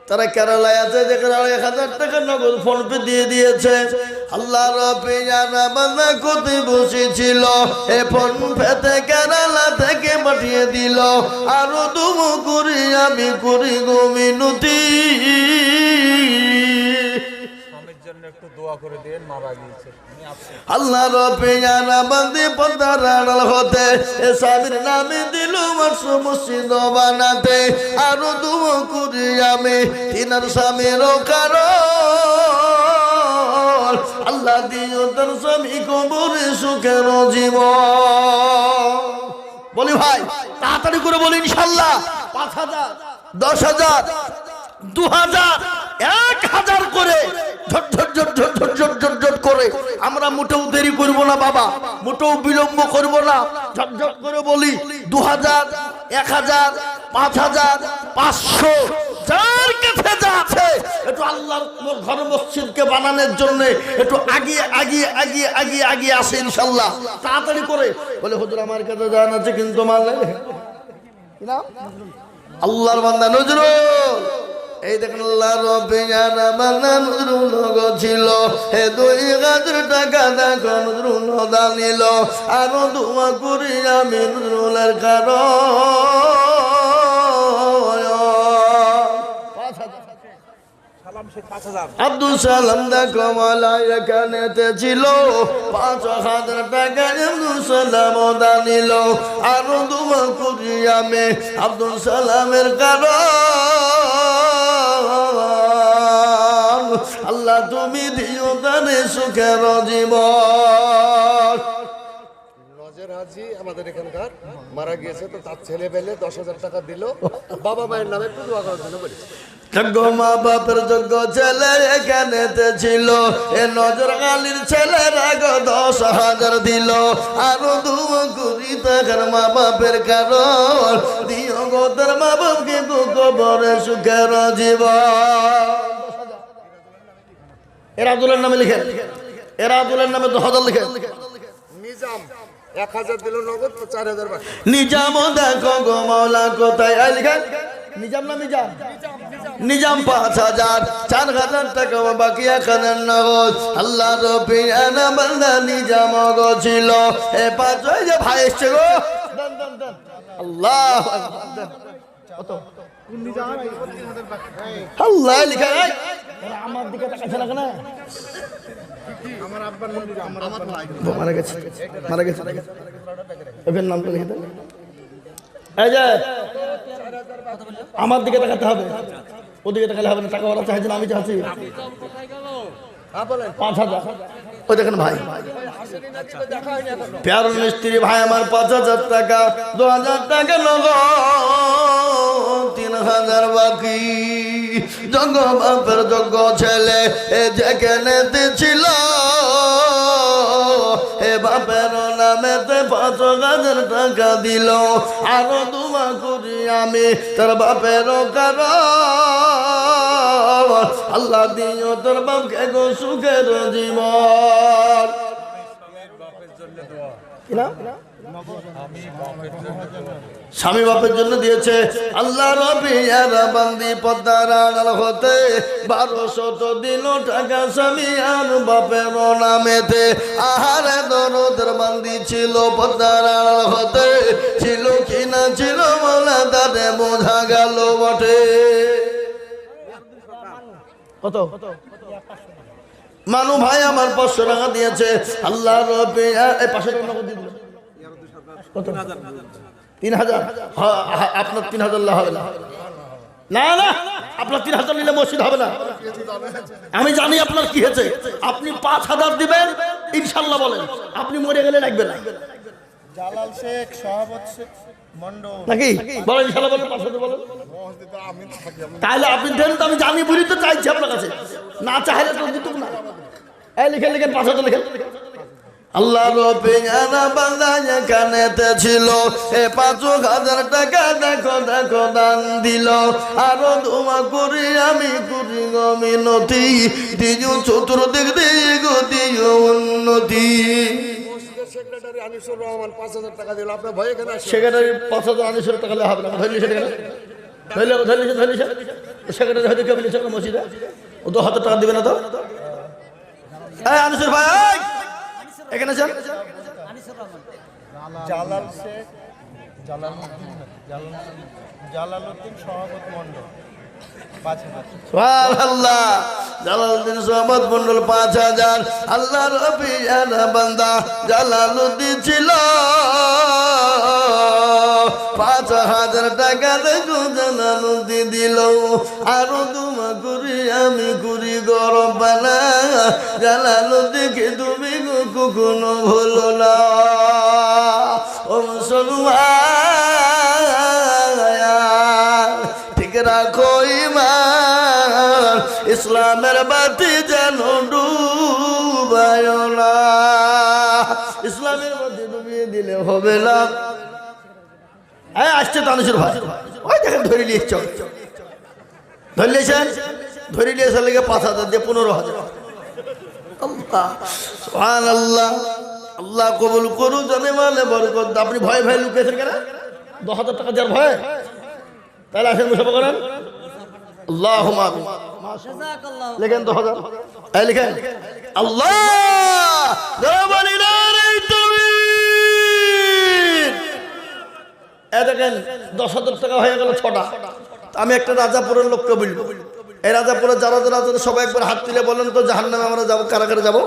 তারা কেরালায় আছে, যেখানে 1,000 টাকা নগদ ফোন পে দিয়ে দিয়েছে। আল্লাহ রবিয়ানা বান্দা কোথায় বসেছিল, এ ফোন পেতে কেরালা থেকে পাঠিয়ে দিল। আরো দুমো করি আমি করি গো মিনতি, একটু দোয়া করে দেন, মারা গিয়েছে। আল্লাহ রবিয়ানা বান্দে পর্দার আড়াল হতে স্বামীর নামে দিল মাস মসজিদ বানাতে। আরো দুমো করি আমি তিনার স্বামীর কারণ, আল্লাহ দিও তার স্বামী কবরে সুখের জীবন। বলি ভাই তাড়াতাড়ি করে বলি ইনশাআল্লাহ। 5,000, 10,000, 2,000, 1,000 করে ঝট ঝট ঝট ঝট ঝট ঝট ঝট ঝট করে। আমরা মোটেও দেরি করব না বাবা, মোটেও বিলম্ব করব না, ঝট ঝট করে বলি। 2,000, 1,000, 5,000, 500, যার কাছে যা আছে একটু আল্লাহর ঘর মসজিদকে বানানোর জন্য একটু আগিয়ে আগিয়ে আগিয়ে আগিয়ে আগিয়ে আসে ইনশাআল্লাহ। তাড়াতাড়ি করে বলে হুজুর আমার কাছে জান আছে কিন্তু মাল নেই না। আল্লাহর বান্দা নজরুল, এই দেখেন আল্লাহ রবিয়ানা বান্দা নজরুল ছিল, 2,000 টাকা দেখো নজরুল দানিল। আরো দোয়া করি আমি নজরুলের কারণ। আব্দুল সালাম দেখো মালা এখানেতে ছিল ৫,০০০ টাকা আব্দুল সালাম দানিল আরো দোয়া করি আমি আব্দুল সালামের কারণ আল্লাহ তুমি দিও তারে সুখের জীবন। নজর হাজি আমাদের এখানকার মারা গিয়েছে, তো তার ছেলে পেলে ১০,০০০ টাকা দিল বাবা মায়ের নামে একটু দোয়া করার জন্য বলেছে। যোগ্য মা বাপের যোগ্য ছেলে এখানেতে ছিল এ নজর আলীর ছেলেরা ১০,০০০ দিল আরো দোয়া করি তার মা বাপের কারণ দিও গো তার মা বাপকে গো কবরে সুখের জীবন। এরা আব্দুলের নামে লিখেন, এরা আব্দুলের নামে ১০,০০০ লিখেন। নিজাম ১,০০০ দিল নগদ, তো ৪,০০০ বাকি। নিজাম দেখো গো মাওলা কোথায় লিখেন, নিজাম না মিজাম, নিজাম ৫,০০০ ৪,০০০ টাকা বাকি ১,০০০ নগদ। আল্লাহ রবিয়ানা বান্দা নিজাম গো ছিল এ ৫ যে ভাই এসছে গো দেন দেন দেন আল্লাহ কত আল্লাহ লিখা নাই আমার দিকে তাকাচ্ছে না কেন? আমার আব্বার নাম আমার ভাই মারা গেছে, মারা গেছে, এর নামটা লিখে দেন। এই যে আমার দিকে তাকাতে হবে, ওদিকে তাকালে হবে না। টাকা ওরা চাইছে না, আমি চাচ্ছি ৫,০০০। ওই দেখেন ভাই প্যার মিস্ত্রি ভাই আমার ৫,০০০ টাকা, ২,০০০ টাকা নগদ, ৩,০০০ বাকি। যোগ্য বাপের যোগ্য ছেলে এ যেখানে ছিল এ বাপের নামেতে ৫,০০০ টাকা দিল আরো দোয়া করি আমি তার বাপের কারণ আল্লাহ দিও তোর বাপকে গো সুখের জীবন। স্বামী বাপের জন্য দিয়েছে আল্লাহ রবিয়ার বান্দি পদ্মার আড়াল হতে ১২০০ দিল টাকা স্বামী আর বাপের নামেতে। আহারে দরদের বান্দি ছিল পদ্মার আড়াল হতে, ছিল কিনা ছিল বলে তাতে বোঝা গেল বটে। কত মানু ভাই আমার ৫০০ টাকা দিয়েছে আল্লাহ রবিয়ার এই পাশে কত ৩,০০০। আপনার ৩,০০০ হবে না, না না আপনার ৩,০০০ নিলে মসজিদ হবে না। আমি জানি আপনার কি হয়েছে, আপনি ৫,০০০ দিবেন ইনশাল্লাহ বলেন, আপনি মরে গেলে লাগবে না। জালাল শেখ সভাপতি শেখ মন্ডল নাকি বলেন ইনশাল্লাহ বলেন, ৫,০০০ বলেন। তাহলে আপনি দেন তো, আমি জানি বুঝি তো চাইছি আপনার কাছে, না চাইলে তো দিত না। এই লিখেন লিখেন ৫,০০০ লিখেন। আল্লাহ রবিয়ানা বান্দা এখানেতে ছিল এ ৫,০০০ টাকা দেখো দেখো দান দিল আরো দোয়া করি আমি করি গো মিনতি দিও চতুর্দিক দিও দিও উন্নতি। সেক্রেটারি আনিসুর রহমান ৫,০০০ টাকা দিল, আপনার ভয় এখানে আসে। সেক্রেটারি ৫,০০০ আনিসুর টাকা হবে না, ধরলি সেটা ধরলে ধরলি ধরলি সেক্রেটারি হয়তো কেউ মিলেছে মসজিদে, ও ২,০০০ টাকা দিবে না তো। এই আনিসুর ভাই এখানে আছেন, জালাল শেখ জালালউদ্দিন সভাপতি মন্ডল ৫,০০০। সুবহানাল্লাহ। জালালউদ্দিন সভাপতি মন্ডল ৫,০০০। আল্লাহ রবিয়ানা বান্দা জালালউদ্দিন ছিল ৫,০০০ টাকা দেখো জালালউদ্দিন দিল আরো দোয়া করি আমি করি গরব বানা জালালউদ্দিনকে তুমি কখনো ভুলো না। ও মুসলমান ঠিক রাখো ঈমান, ইসলামের বাতি যেন ডুবায় না। ইসলামের বাতি ডুবিয়ে দিলে হবে না। আসছে তো আনিসুর ভাই, ওই দেখেন ধরে নিয়ে চল, ধরে নিয়েছেন, ধরে নিয়ে এসে লেগে ৫,০০০ দিয়ে ১৫,০০০। আল্লাহ সুবহানাল্লাহ, আল্লাহ কবুল করুন জানে মানে বরকত। আপনি ভয় ভয় লুকিয়েছেন কেন? ১০,০০০ টাকা যার ভয়, তাহলে আসেন মুসাফা করেন। আল্লাহুম্মা আমিন। লেখেন ১০,০০০, এই লেখেন আল্লাহ রাব্বানি নারী তাকবীর। এই দেখেন ১০,০০০ টাকা হয়ে গেল ৬টা। আমি একটা রাজাপুরের লোককে বলবো, এই রাজাপুরে যারা যারা আছেন সবাই একবার হাত তুলে বলেন তো জাহান্নামে আমরা যাবো, কারা কারা যাবো?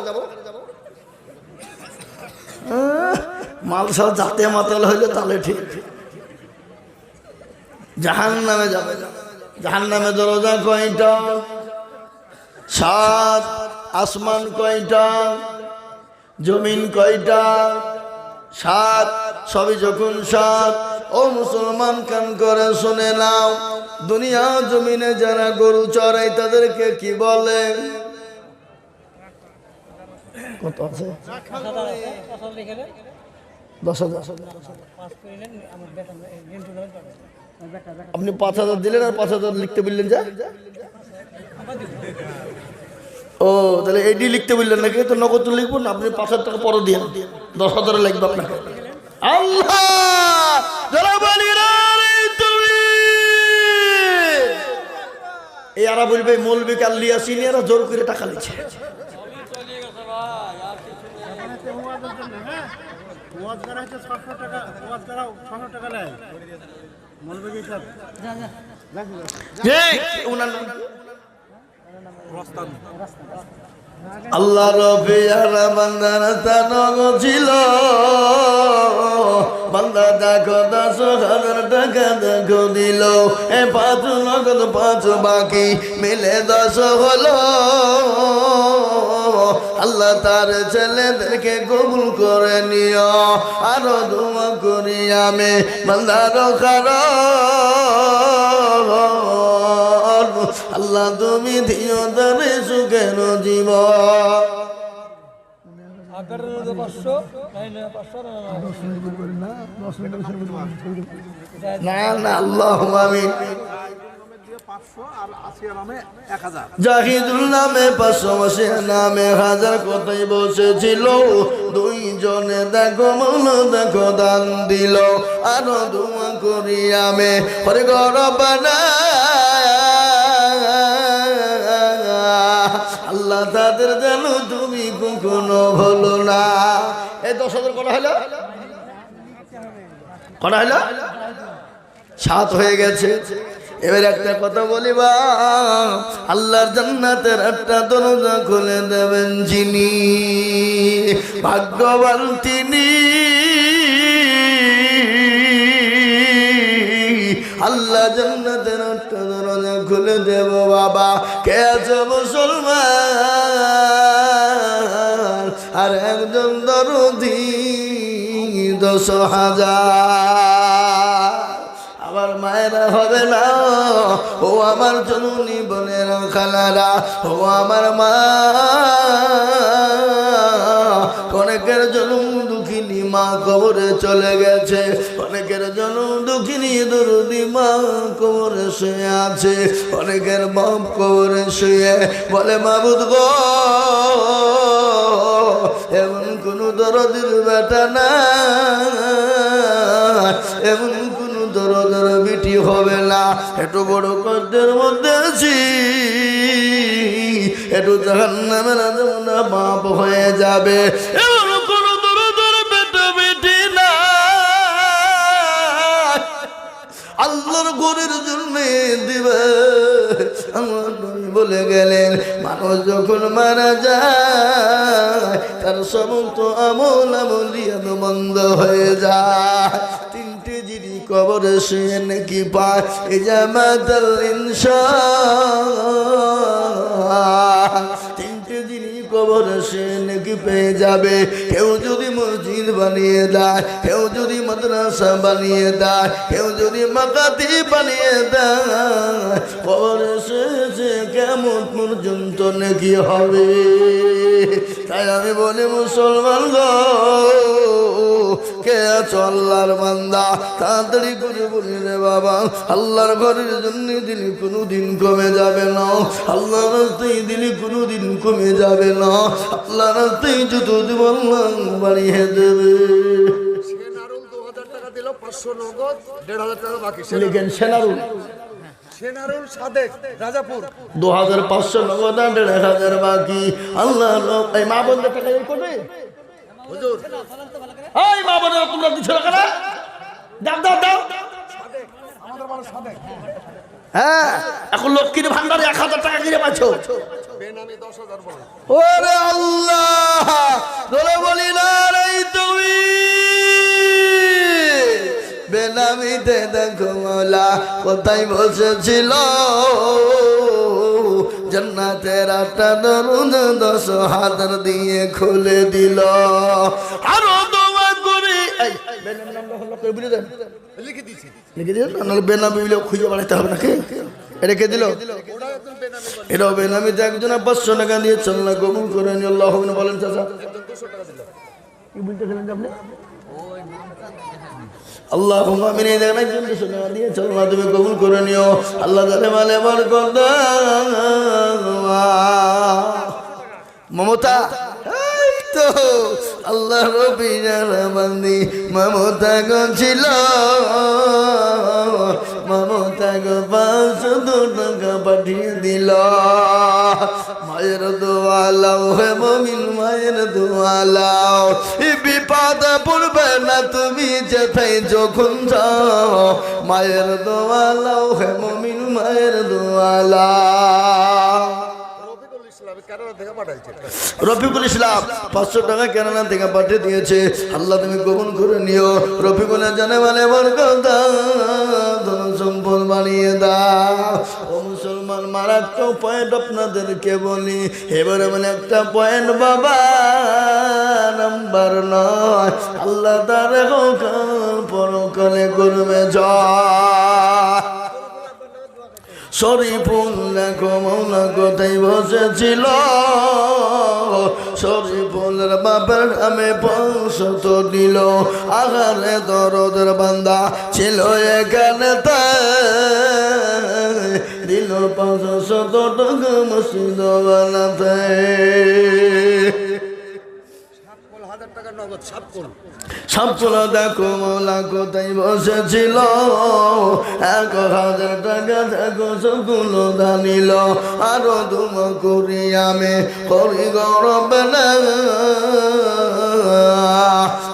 মাল সব জাতে মাতাল হইলে তাহলে ঠিক। জাহান্নামে যাবে। জাহান্নামে দরজা কয়টা? 7। আসমান কয়টা? জমিন কয়টা? 7। সবই যখন 7, ও মুসলমান কান করে শুনে নাও, দুনিয়া জমিনে যারা গরু চড়ায় তাদেরকে কি বলে? কত আছে? 10,000। আপনি 5,000 দিলেন আর 5,000 লিখতে বললেন যা? ও তাহলে এইটি লিখতে বললেন নাকি? তো নগদ লিখবো না, আপনি 5,000 টাকা পরে দিয়ে 10,000 লিখবো আপনাকে। আল্লাহ যারা বলি এই আরা বলবে মৌলবী কাল্লিয়া সিনিয়র জোর করে টাকা লিখছে। আল্লাহ রবে আরা বান্দার তানগ ছিল, বান্দা দেখো 10,000 টাকা দেখো দিল, এ 5 নগদ 5 বাকি মিলে 10 হলো। আল্লাহ তার ছেলেদেরকে কবুল করে নিও, আরো দোয়া করি আমি বান্দার কারণ আল্লাহ তুমি দিও তারে সুখের জীবন। না না আল্লাহ আমিন। জাহিদুল নামে 500, মাসিয়া নামে 1000, কোথায় বসেছিল দুইজনে দেখো মন দেখো দান দিল, আরো দোয়া করি আমি পরে গরবানা আল্লাহ তাদের যেন তুমি কখনো ভুলো না। এই 10,000 করা হলো, করা হলো 7 হয়ে গেছে। এবার একটা কথা বলিবা, আল্লাহর জান্নাতের একটা দরজা খুলে দেবেন যিনি, ভাগ্যবান তিনি। আল্লাহ জান্নাতের একটা দরজা খুলে দেব বাবা। কে আছে মুসলমান আর একজন দরদি 10,000। আমার মায়েরা হবে না, ও আমার জননী বোনের খালারা, ও আমার মা। অনেকের জনম দুঃখিনী মা কবরে চলে গেছে, অনেকের জনম দুঃখিনী দরদি মা কবরে শুয়ে আছে, অনেকের বাপ কবরে শুয়ে বলে মাবুদ গো এমন কোন দরদির বেটা না, এমন কোন দরদের বিটি হবে না। একটু বড় কষ্টের মধ্যে আছি, একটু জাহান্নামের আগুনে বাপ হয়ে যাবে, এমন কোন দরদের বেটা বেটি না। আল্লাহর ঘরের জন্য দিবে। আমার নবী বলে গেলেন, মানুষ যখন মারা যায় তার সমস্ত আমল আমলিয়াত বন্ধ হয়ে যায়। 3টে জিনিস কবরে শুয়ে নাকি পায়, ইজামাতুল ইনসান। 3টে জিনিস কবরে শুয়ে নাকি পেয়ে যাবে। কেউ যদি মসজিদ বানিয়ে দেয়, কেউ যদি মাদ্রাসা বানিয়ে দেয়, কেউ যদি মাকাতি বানিয়ে দেয়, কবরে শুয়ে কেমন পর্যন্ত নাকি হবে। তাই আমি বলি মুসলমান গো, কে আছো আল্লাহর বান্দা, তাড়াতাড়ি করে বলি রে বাবা, আল্লাহর ঘরের জন্য দিলে কোনোদিন কমে যাবে না, আল্লাহর রাস্তায় দিলে কোনোদিন কমে যাবে না, আল্লাহর রাস্তায় যত দিব আল্লাহ বাড়িয়ে দেবে। সেনারুল 2,000 টাকা দিল, 500 নগদ, 1,500 টাকা বাকি। লিখেন সেনারুল, সেনারুল সাদেক রাজাপুর 2,500 নগদ, 1,500 বাকি। আল্লাহ এই মা বোনদের টাকা এই করবে হুজুর। এই মা বোনেরা তোমরা দিচ্ছ না কেন? দাও দাও দাও। আমাদের মানুষ সাদেক হ্যাঁ, এখন লক্ষ্মীর ভান্ডারে 1000 টাকা কিনে পাচ্ছো। বেনামি 10,000 বলে। ওরে আল্লাহ, তোরে বলি না রে তুমি বেনামিতে দেখো মৌলা কোথায় বসেছিল জান্নাতের 8টা দরুদ 10,000 দিয়ে খুলে দিল। আরো দোয়া করি এই বেনামি নামটা হলো কে বুঝে দেন, লিখে দিয়েছি। লিখে দিন না, বেনামি বলে খুঁজে বেড়াতে হবে নাকি? রেখে দিল, ওটা একদম বেনামি বলে। এটাও বেনামিতে একজনে 500 টাকা দিয়ে চল্লা কবুল করে নি। আল্লাহ বলেন চাচা, একজন 200 টাকা দিল। কি বলতে গেলেন আপনি? আল্লাহ আমিন। এই দেখেন একজন 200 টাকা দিয়ে চল্লা তুমি কবুল করে নিও। আল্লাহ তাআলা মালে বরকত দাও। মমতা এই তো আল্লাহ রবির বান্দি মমতা গো ছিল, মমতা গো 500 টাকা পাঠিয়ে দিল। মায়ের দোয়া লাও হে মুমিন, মায়ের দোয়া লাও। এই বিপদ পড়বে না তুমি যেথায় যখন যাও। মায়ের দোয়া লাও হে মুমিন, মায়ের দোয়া লাও। রফিকুল ইসলাম কেরালা থেকে পাঠাইছে। রফিকুল ইসলাম 500 টাকা কেরালা থেকে পাঠিয়ে দিয়েছে। আল্লাহ তুমি কবুল করে নিও। রফিকুলের জানে মানে বরকত দাও, ধন সম্পদ বানিয়ে দাও। ও মুসলমান, মারাত্মক পয়েন্ট আপনাদেরকে বলি। এবারে মানে একটা পয়েন্ট বাবা, নাম্বার 9, আল্লাহ তার পরকালে করবে জয়। শরীফুল দেখো মৌলা কোথায় বসেছিল, শরীফুলের বাপের নামে 500 দিল। আগারে দরদের বান্দা ছিল এখানে, দিল 500 টাকা মসজিদ বানাতে। 1000 টাকা নগদ সাপকল। সবগুলো দেখো মৌলা কোথায় বসেছিল, 1000 টাকা দেখো সবগুলো দানিল। আরো তুম করি আমি করি গৌরব না।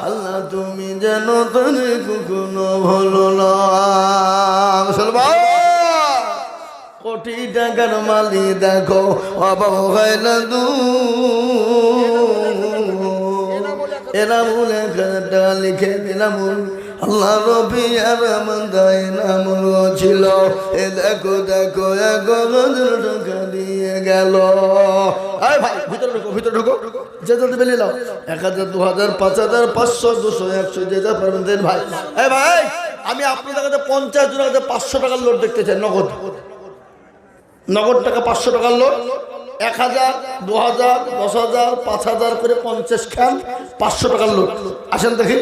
আল্লাহ তুমি যেন তুমি কখনো ভুলো না। মুসলমান, কোটি টাকার মালি দেখো অভাব হয় না দু এনামুল 1000 টাকা লিখে দিলামুল। আল্লাহ রবি আর মন্দা এনামুল ছিল। এ দেখো দেখো 1000 টাকা দিয়ে গেল। আয় ভাই ভিতরে ঢুকো, ভিতরে ঢুকো, যে যাতে বেরিয়ে নাও। 1000, 2000, 5000, 500, 200, 100 যে যা পারবেন দেন ভাই। এই ভাই, আমি আপনাদের কাছে 50 জনের কাছে 500 টাকার লোড দেখতে চাই, নগদ নগদ টাকা 500 টাকার লোড। 1000, 2000, 10,000, 5000 করে 50 খান 500 টাকার লোড। আসেন দেখি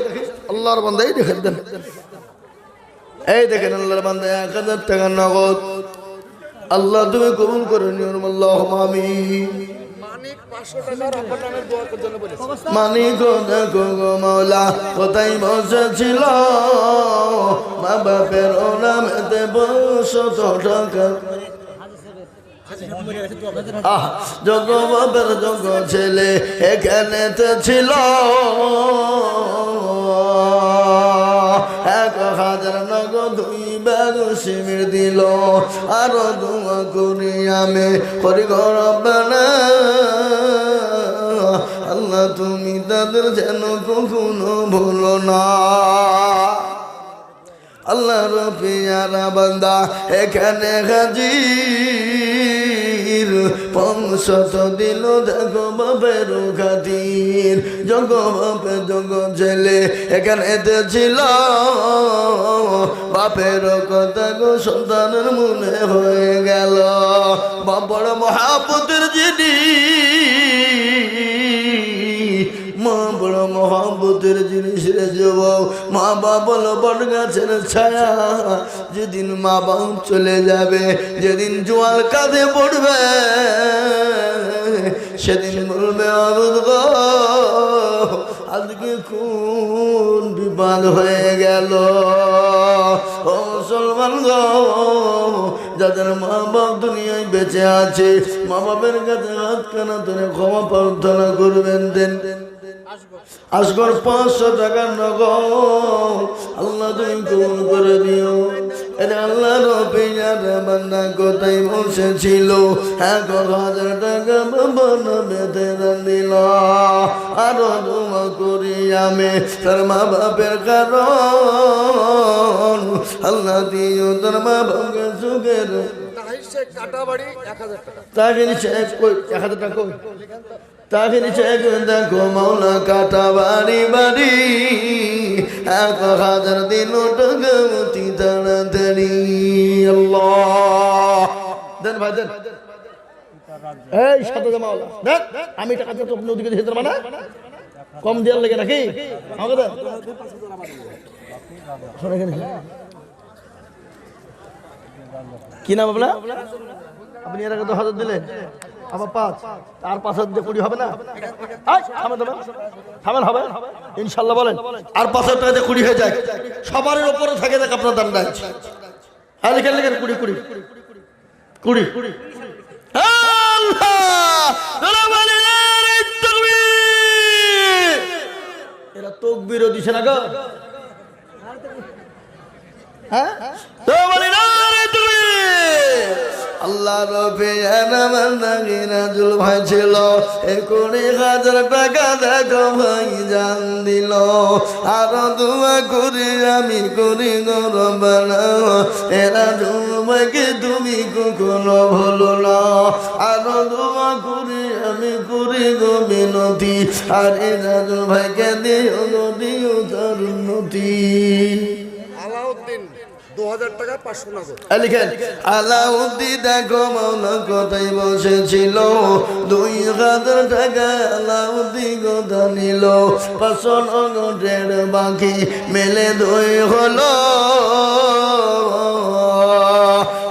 আল্লাহর বান্দা, এই দেখেন দেন, এই দেখেন আল্লাহর বান্দা 1000 টাকা নগদ। আল্লাহ তুমি কবুল করে নিও। আল্লাহুম্মা আমিন। মানিক 500 টাকা রব্বার নামে দোয়া করার জন্য বলেছে। মানিক দেখো গো মৌলা কোথায় বসেছিল, মা বাপের নামেতে 500 টাকা। যোগ বাপের যোগ ছেলে এখানে ছিল, 1000 নগদ 2 ব্যাগ সিমির দিল। আরো দোয়া করি আমি করি গৌরব না। আল্লাহ তুমি তাদের যেন কখনো ভুলো না। আল্লাহ রফিয়ারা বান্দা এখানে হাজির, 500 দিল দেখো বাপের খাতির। যোগ বাপের যোগ ছেলে এখানে ছিল, বাপের কথা গো সন্তানের মনে হয়ে গেল। বাবার মহাপতের যিনি, মা বড় মহাব্বতের জিনিস রে যুবক। মা বাবা হলো বট গাছের ছায়া, যেদিন মা বাপ চলে যাবে, যেদিন জোয়াল কাঁধে পড়বে, সেদিন বলবে আবুদ গো আজকে কোন বিপদ হয়ে গেল। ও মুসলমান গো, যাদের মা বাপ দুনিয়ায় বেঁচে আছে, মা বাপের কাছে হাত কানা ধরে ক্ষমা প্রার্থনা করবেন। দেন আসগর 500 টাকা নগদ। আল্লাহ তুমি কবুল করে দিও। আল্লাহ রবিয়ার বান্দা কোথায় বসেছিল 1000 টাকা বাবা বেঁধে দিল আরো দোয়া করি আমি তার মা বাপের কারণ আল্লাহ দিও তার মা বাপকে সুখের তাহির শেখ কাটাবাড়ি 1000 টাকা তাহির শেখ কই 1000 টাকা কই তাহির শেখ দেখো মাওলা কাটা বাড়ি বাড়ি 1000 দিন টাকা অতি তাড়াতাড়ি আল্লাহ দেন ভাই দেন এই সাথে মাওলা দেন আমি টাকা দিয়ে তো নদীকে দিতে পারবো না কম দেওয়ার লাগে নাকি আমাকে দেন কি নাম আপনার আপনি এর আগে 1000 দিলেন আবার 5 আর 5000 দিয়ে 20 হবে না থামেন হবে ইনশাআল্লাহ বলেন আর 5000 টাকা দিয়ে 20 হয়ে যায় সবার উপরে থাকে দেখ আপনার দাম নাই আর লিখেন লিখেন 20 এরা তকবীর দিছে না গো হ্যাঁ তো বলি না আল্লাহ রবে নাজুল ভাই ছিল 20,000 টাকা দেখো ভাই জান দিল আরো দোয়া করি আমি করি গরবানা এরা ভাইকে তুমি কখনো ভুলো না আরো দোয়া করি আমি করি গো বিনতি আর এ নাজুল ভাইকে দিও তার উন্নতি আলাউদ্দিন 2000 টাকা 500 নগদ লিখেন আলাউদ্দিন দেখো মাওলা কোথায় বসেছিল 2000 টাকা আলাউদ্দিন কথা নিল 500 নগদের বাকি মেলে 2 হলো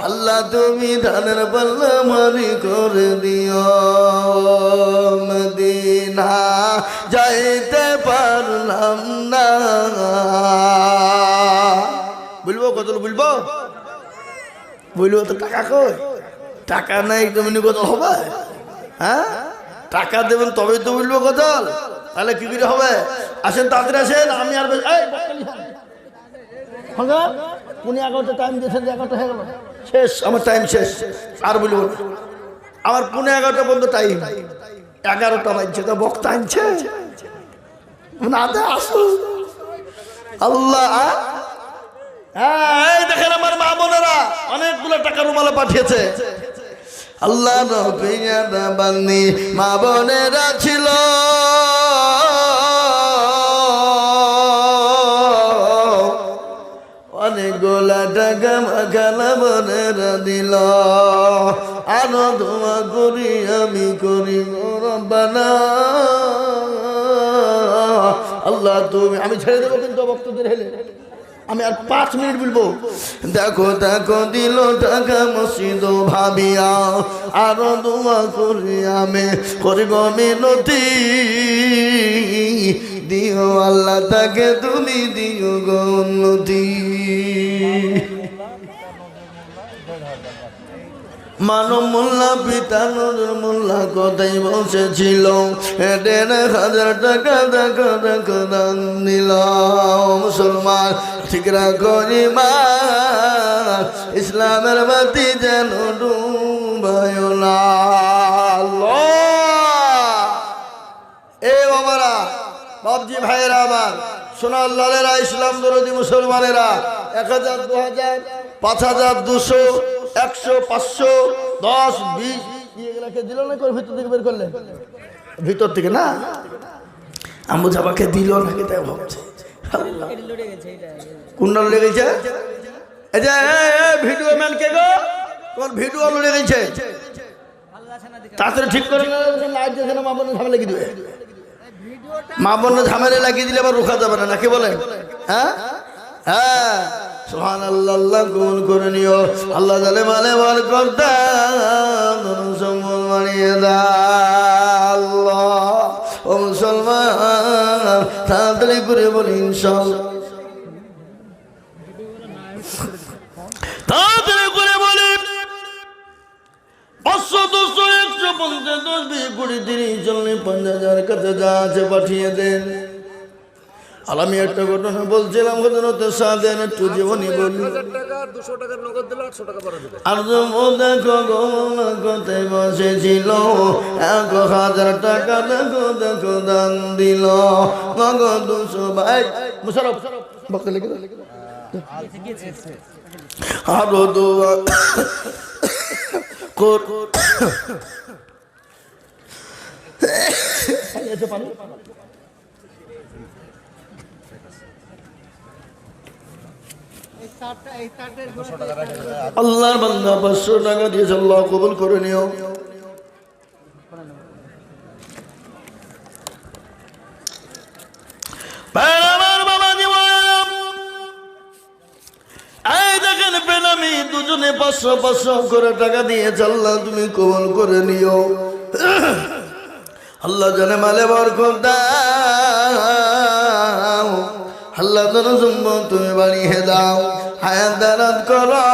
আল্লাহ তুমি ধানের পাল্লা মারি করে দিও মদিনা যাইতে পারলাম না বলবো কত বলবো তো টাকা কই টাকা নাই তুমি কত হবে হ্যাঁ টাকা দেবেন তবে তো বলবো কত তাহলে কি করে হবে আসেন তাড়াতাড়ি আসেন আমি আর পুনে 11টা টাইম দিয়েছেন 11টা হয়ে গেল শেষ আমার টাইম শেষ আর বলবো আমার পুনে 11টা পর্যন্ত টাইম 11টা বাজছে তো বক্তা আনছে না আসো আল্লাহ এই দেখেন আমার মা বোনেরা অনেকগুলো টাকা রুমালে পাঠিয়েছে আল্লাহ বান্দি মা বোনেরা ছিল অনেকগুলা টাকা মাখালা বোনেরা দিল আরো দোয়া করি আমি করি রব্বানা আল্লাহ তুমি আমি ছেড়ে দেবো কিন্তু ভক্তদের হেলে আমি আর 5 মিনিট বলবো দেখো দেখো দিল টাকা মসজিদ ভাবিয়া আরো দোয়া করি আমি করি গো মিনতি দিও আল্লাহ তাকে তুমি দিও গো উন্নতি মানব মোল্লা পিতা নজর মোল্লা কোথায় বসেছিল 1,500 টাকা দেখো দেখো দান দিল মুসলমান ঠিক রাখো ঈমান ইসলামের বাতি যেন ডুবায় না এ বাবারা বাবজি ভাইয়েরা আমার সোনার লালেরা ইসলাম দরদি মুসলমানেরা 1000 2000 5200 100 500 10 20 এগুলাকে দিল না করে ভিতর থেকে বের করলে ভিতর থেকে না আম্মু জাবাকে দিল নাকি তাই ভাবছে কোনটা লড়ে গেছে এই যে ভিডিও ম্যান কে গো কোন ভিডিও লড়ে গেছে তাড়াতাড়ি ঠিক করে লাইট দেখে না মা বোনের ঝামেলা লাগিয়ে দিবে মা বোনের ঝামেলা লাগিয়ে দিলে আবার রোখা যাবে না নাকি বলেন হ্যাঁ হ্যাঁ সুবহানাল্লাহ আল্লাহ কবুল করে নিও আল্লাহ জালে মালে বল করতাম সম্মান মানিয়ে দাও আল্লাহ ও মুসলমান তাড়াতাড়ি করে বলি ইনশাআল্লাহ তাড়াতাড়ি করে বলি 500 200 150 10 20 20 30 40 50,000 কাছে যা আছে পাঠিয়ে দেন আর আমি একটা ঘটনা বলছিলাম হযরত সাদেন একটু জীবনী বলি 1000 টাকা 200 টাকার নগদ দিলে 800 টাকা পরে দেবে আর দেখো গমনগতে বসেছিল 1000 টাকা দেখো দেখো দান দিল নগদ 200 ভাই মুশারফ বক্তা লিখে দাও আরো দোয়া কর আল্লাহর বান্দা 500 টাকা দিয়েছে আল্লাহ কবুল করে নিও আমার বাবা জীবন এই দেখেন বেনামি দুজনে 500 করে টাকা দিয়েছে আল্লাহ তুমি কবুল করে নিও আল্লাহ জানে মালে বরকত দাও আল্লাহ তাআলা সম্পদ তুমি বাড়িয়ে দাও হায়াত দারাত করো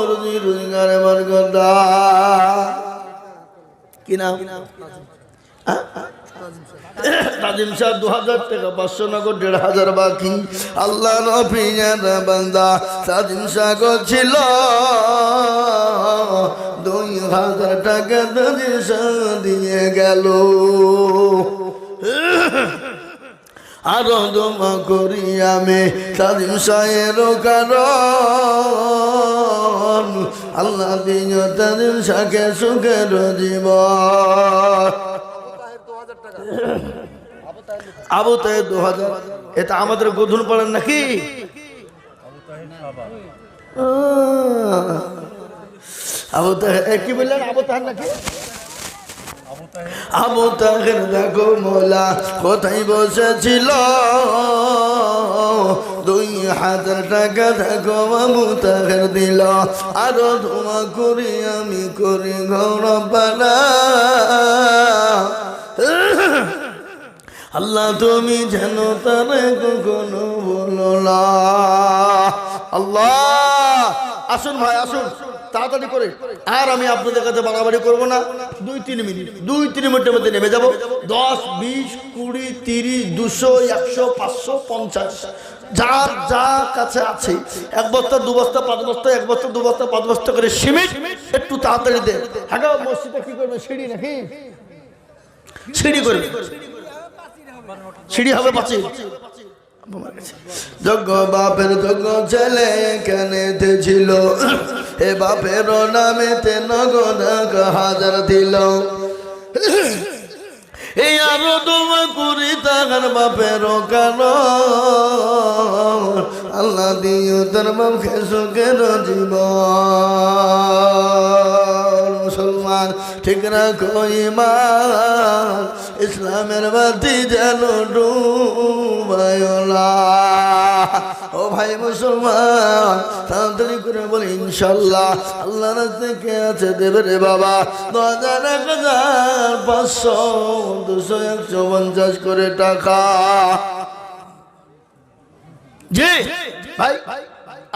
রুজি রোজগারে বরকত দাও কি নাম তাজিম সাহেব 2000 টাকা 500 নগদ 1500 বাকি আল্লাহ নফিয়ার বান্দা তাজিম সাহেব ছিল 2000 টাকা তাজিম সাহেব দিয়ে গেল আরো দোয়া করি আমি তাজিম সাহেবের কারণ আল্লাহ দিও তাজিম সাহেবকে সুখের জীবন আবু তাহের 2000 এটা আমাদের গোধন পড়েন নাকি আবু তাহের কি বললেন আবু তাহের নাকি আবু তাহের দেখো মোলা কোথায় বসেছিল 2000 টাকা দেখো আবু তাহের দিল আরো দোয়া করি আমি করি গৌরবানা আল্লাহ তুমি যেন তারে কখনো বলো না আল্লাহ আসুন ভাই আসুন তাড়াতাড়ি করে আর আমি আপনাদের কাছে বাড়াবাড়ি করবো না 2-3 মিনিটের মধ্যে নেমে যাবো 10 20 20 30 200 100 500 50 যার যা কাছে আছে 1 বস্তা 2 বস্তা 5 বস্তা 1 বস্তা 2 বস্তা 5 বস্তা করে সিমেন্ট একটু তাড়াতাড়ি দেন হ্যাঁ মসজিদে কি করবে সিঁড়ি নাকি সিঁড়ি করবে সিঁড়ি হবে পাঁচিল যজ্ঞ বাপের যজ্ঞ ছেলে কেনেতে ছিল এ বাপের নামেতে নগদ 1000 দিল এই আরো দোয়া করি তাহার বাপের কারণ আল্লাহ দিও তার বাপকে সুখের জীবন মুসলমান ঠিক রাখো ঈমান ইসলামের বাতি যেন ডুবায় না ও ভাই মুসলমান তাড়াতাড়ি করে বলি ইনশাল্লাহ আল্লাহ থেকে আছে দেবে রে বাবা 2000 1500 200 150 করে টাকা জি ভাই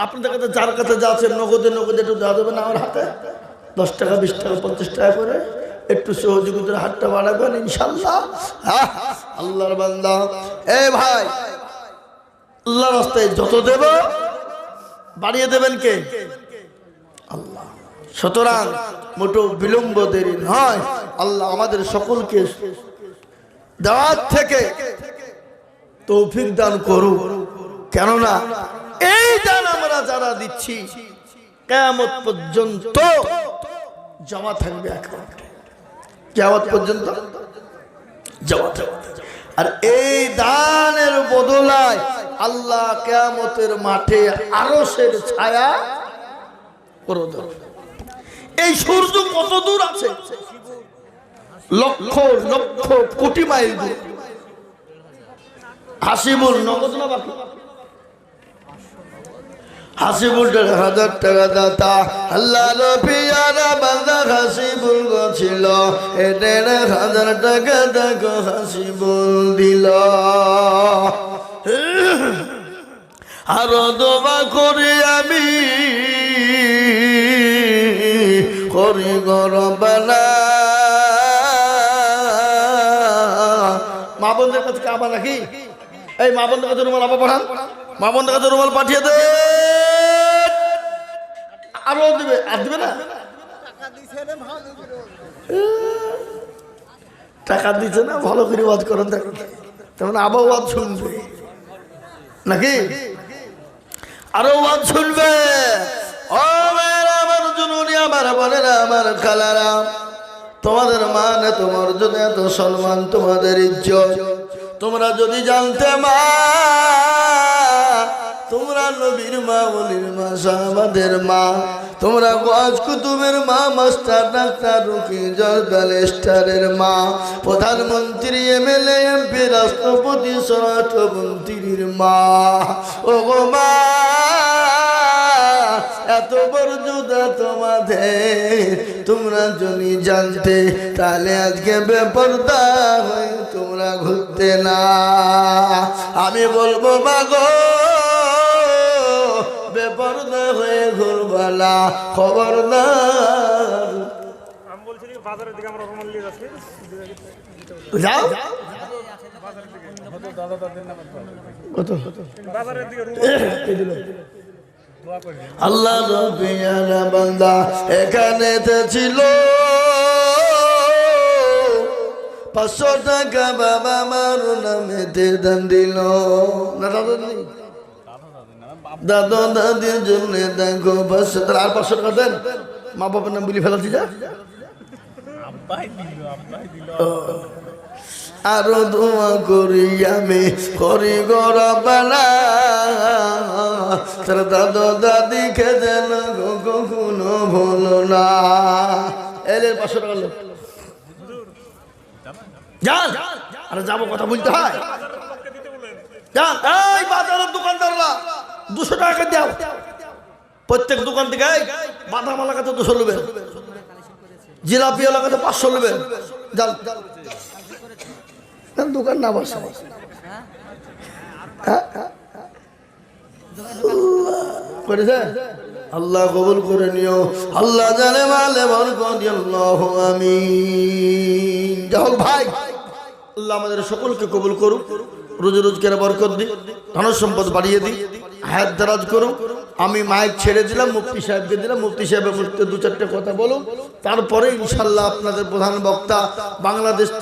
আপনাদের কাছে যার কাছে যাচ্ছে নগদে নগদে একটু দেওয়া যাবে না আমার হাতে 10 টাকা 20 টাকা 50 টাকা করে একটু সহযোগিতার হাতটা বাড়াবেন ইনশাল্লাহ আল্লাহর বান্দা এ ভাই আল্লাহর রাস্তায় যত দেব বাড়িয়ে দেবেন কে আল্লাহ সুতরাং মোটো বিলম্ব দেরি নয় আল্লাহ আমাদের সকলকে দেওয়ার থেকে তৌফিক দান করুক কেননা এই দান আমরা যারা দিচ্ছি কিয়ামত পর্যন্ত জমা থাকবে অ্যাকাউন্টে কিয়ামত পর্যন্ত জমা থাকবে আর এই দানের বদলায় আল্লাহ কিয়ামতের মাঠে আরশের ছায়া করে দেবে এই সূর্য কত দূর আছে লক্ষ লক্ষ কোটি মাইল দূর হাসিবুল নগদ না বাকি হাসিবুল 1000 টাকা দাতা আল্লাহ নবিয়ারা বান্দা হাসিবুল ছিল 1000 টাকা দেখো হাসিবুল দিল আর দোয়া করি আমি করি গরবানা মা বোনদের কাছে কাবা নাকি এই মা বোনদের কাছে রুমাল আবার পাঠান, মা বোনদের কাছে রুমাল পাঠিয়ে দে। আরো দিবে, আর দিবে না? টাকা দিচ্ছে না, ভালো করে ওয়াজ করেন, দেখো তেমন আবার ওয়াজ শুনবে নাকি, আরো ওয়াজ শুনবে। ও মেয়েরা, আমার জননী, আমার বোনেরা, আমার খালারা, তোমাদের মান, তোমার জন্য এত সম্মান, তোমাদের ইজ্জত তোমরা যদি জানতে মা, তোমরা নবীর মা, ওলির মা, সাহাবাদের মা, তোমরা গজ কুতুবের মা, মাস্টার ডাক্তার রুকি জজ ব্যারিস্টারের মা, প্রধানমন্ত্রী এমএলএ এমপি রাষ্ট্রপতি স্বরাষ্ট্রমন্ত্রীর মা। ও গো মা, এত মর্যাদা তোমাদের, তোমরা যদি জানতে তাহলে আজকে বেপরদা হয়ে তোমরা ঘুরতে না। আমি বলবো মা গো, বেপরদা হয়ে ঘুরবা না, খবরদার। আমি বলছি বাজারের দিকে আমরা রুমাল নিয়ে যাচ্ছি, যাও কত বাজারের দিকে রুমাল আল্লাহ রবিয়ানা বান্দা এখানে ছিল 500 টাকা বাবা মার নামেতে দান দিল না, দাদা নেই, দাদা দাদির জন্য দেখো 500 টাকা, আর 500 টাকা দেন, মা বাবার নাম বলি ফেলাচ্ছি যা। আরো দোয়া করি আমি, করি গরবানা, তার দাদা দাদিকে যেন কখনো ভুলো না। এলে 500 টাকা লোক যান, আরে যাবো, কথা বলতে হয়, যান। এই বাজারের দোকানদাররা 200 টাকা দাও, প্রত্যেক দোকান থেকে বাদামালা কাছে 200 নেবেন, জিলাপি ওলা কাছে 500 নেবেন, যান দোকান না বসে করেছে। আল্লাহ কবুল করে নিও, আল্লাহ জানে মালে বরকত, আল্লাহু আমিন। যাই ভাই, আল্লাহ আমাদের সকলকে কবুল করুক, রোজি রোজগারে বরকত দিক, ধন সম্পদ বাড়িয়ে দিক, হায়াত দারাজ করুক। আমি মাইক ছেড়ে দিলাম, মুফতি সাহেবকে দিলাম, মুফতি সাহেবের মুখে 2-4টে কথা বলুন, তারপরে ইনশাল্লাহ আপনাদের প্রধান বক্তা বাংলাদেশ